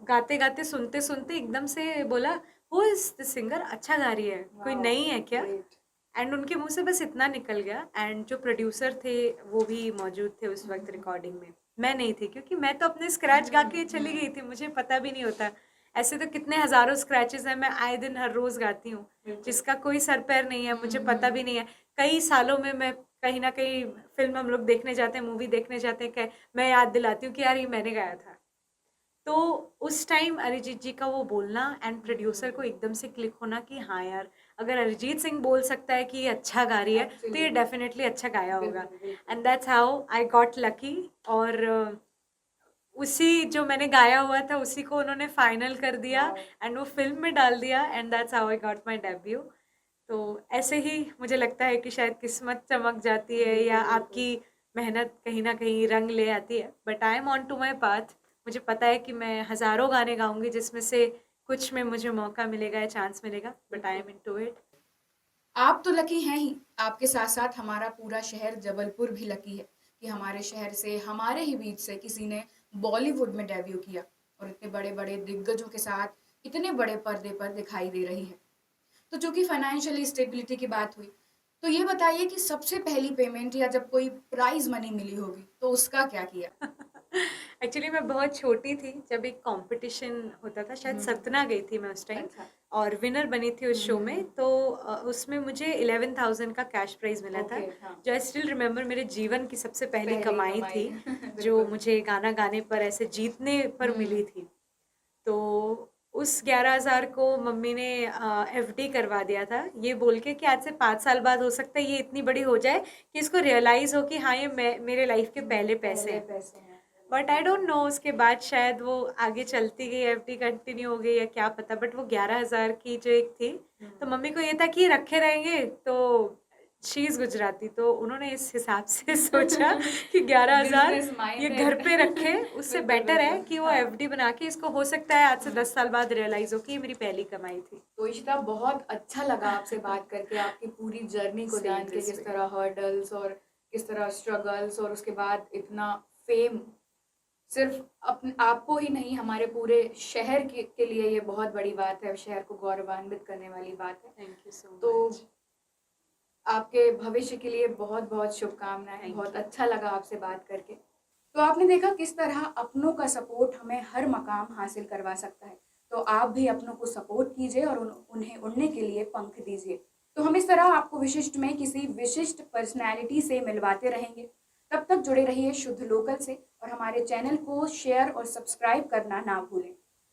गाते गाते सुनते सुनते एकदम से बोला, वो इस सिंगर अच्छा गा रही है, कोई वाओ, नहीं है क्या? ग्रेट। एंड उनके मुंह से बस इतना निकल गया। एंड जो प्रोड्यूसर थे वो भी मौजूद थे उस वक्त रिकॉर्डिंग में, मैं नहीं थी क्योंकि मैं तो अपने स्क्रैच गा के चली गई थी, मुझे पता भी नहीं होता। ऐसे तो कितने हज़ारों स्क्रैचेस हैं, मैं आए दिन हर रोज़ गाती हूँ, बिल्कुल। जिसका कोई सर पैर नहीं है, मुझे पता भी नहीं है। कई सालों में मैं कहीं ना कहीं फिल्म हम लोग देखने जाते हैं, मूवी देखने जाते हैं, मैं याद दिलाती हूँ कि यार ये मैंने गाया था। तो उस टाइम अरिजीत जी का वो बोलना एंड प्रोड्यूसर को एकदम से क्लिक होना कि हाँ यार, अगर अरिजीत सिंह बोल सकता है कि ये अच्छा गा रही है तो ये Actually, डेफिनेटली अच्छा गाया होगा। बिल्कुल, बिल्कुल। And that's how I got lucky. और उसी जो मैंने गाया हुआ था उसी को उन्होंने फाइनल कर दिया वाओ। एंड वो फिल्म में डाल दिया and that's how I got my debut. तो ऐसे ही मुझे लगता है कि शायद किस्मत चमक जाती है या बिल्कुल, आपकी मेहनत कहीं ना कहीं रंग ले आती है। But I am on to my path. मुझे पता है कि मैं हज़ारों गाने गाऊंगी जिसमें से कुछ में मुझे मौका मिलेगा या चांस मिलेगा, but I am into it. आप तो लकी हैं ही, आपके साथ-साथ हमारा पूरा शहर जबलपुर भी लकी है कि हमारे शहर से, हमारे ही बीच से किसी ने बॉलीवुड में डेब्यू किया और इतने बड़े-बड़े दिग्गजों के साथ इतने बड़े पर्दे पर दिखाई दे रही है। तो चूँकि फाइनेंशियल स्टेबिलिटी की बात हुई, तो ये बताइए कि सबसे पहली पेमेंट या जब कोई प्राइज़ मनी मिली होगी, तो उसका क्या किया? एक्चुअली मैं बहुत छोटी थी जब एक कंपटीशन होता था, शायद सतना गई थी मैं उस टाइम, अच्छा। और विनर बनी थी उस शो में। तो उसमें मुझे 11,000 का कैश प्राइज मिला था, ओके, हाँ। जो आई स्टिल रिमेम्बर मेरे जीवन की सबसे पहली पहली कमाई कमाई। थी जो बिल्कुल। मुझे गाना गाने पर ऐसे जीतने पर मिली थी। तो उस 11,000 को मम्मी ने एफडी करवा दिया था, ये बोल के कि आज से 5 साल बाद हो सकता है ये इतनी बड़ी हो जाए कि इसको रियलाइज हो कि हाँ ये मेरे लाइफ के पहले पैसे पहले हैं। पैसे हैं। बट आई डोंट नो उसके बाद शायद वो आगे चलती गई, एफडी कंटिन्यू हो गई या क्या पता, बट वो 11,000 की जो एक थी, तो मम्मी को ये था कि ये रखे रहेंगे, तो शी इज़ गुजराती, तो उन्होंने इस हिसाब से सोचा कि 11,000 बिज़नेस ये घर माइंडेड। पे रखे, उससे बिल्कुल, बेटर है बिल्कुल। कि वो हाँ। एफडी बना के, इसको हो सकता है आज से 10 साल बाद रियलाइज हो कि ये मेरी पहली कमाई थी। तो इशिता, बहुत अच्छा लगा आपसे बात करके, आपकी पूरी जर्नी को Same जान के, this किस way. तरह हर्डल्स और किस तरह स्ट्रगल्स और उसके बाद इतना फेम, सिर्फ अपने आपको ही नहीं हमारे पूरे शहर के लिए ये बहुत बड़ी बात है, शहर को गौरवान्वित करने वाली बात है। थैंक यू सो तो मच। आपके भविष्य के लिए बहुत बहुत शुभकामनाएं। Thank बहुत you. अच्छा लगा आपसे बात करके। तो आपने देखा किस तरह अपनों का सपोर्ट हमें हर मकाम हासिल करवा सकता है। तो आप भी अपनों को सपोर्ट कीजिए और उन्हें उड़ने के लिए पंख दीजिए। तो हम इस तरह आपको विशिष्ट में किसी विशिष्ट पर्सनैलिटी से मिलवाते रहेंगे। तब तक जुड़े रहिए शुद्ध लोकल से और हमारे चैनल को शेयर और सब्सक्राइब करना ना भूलें।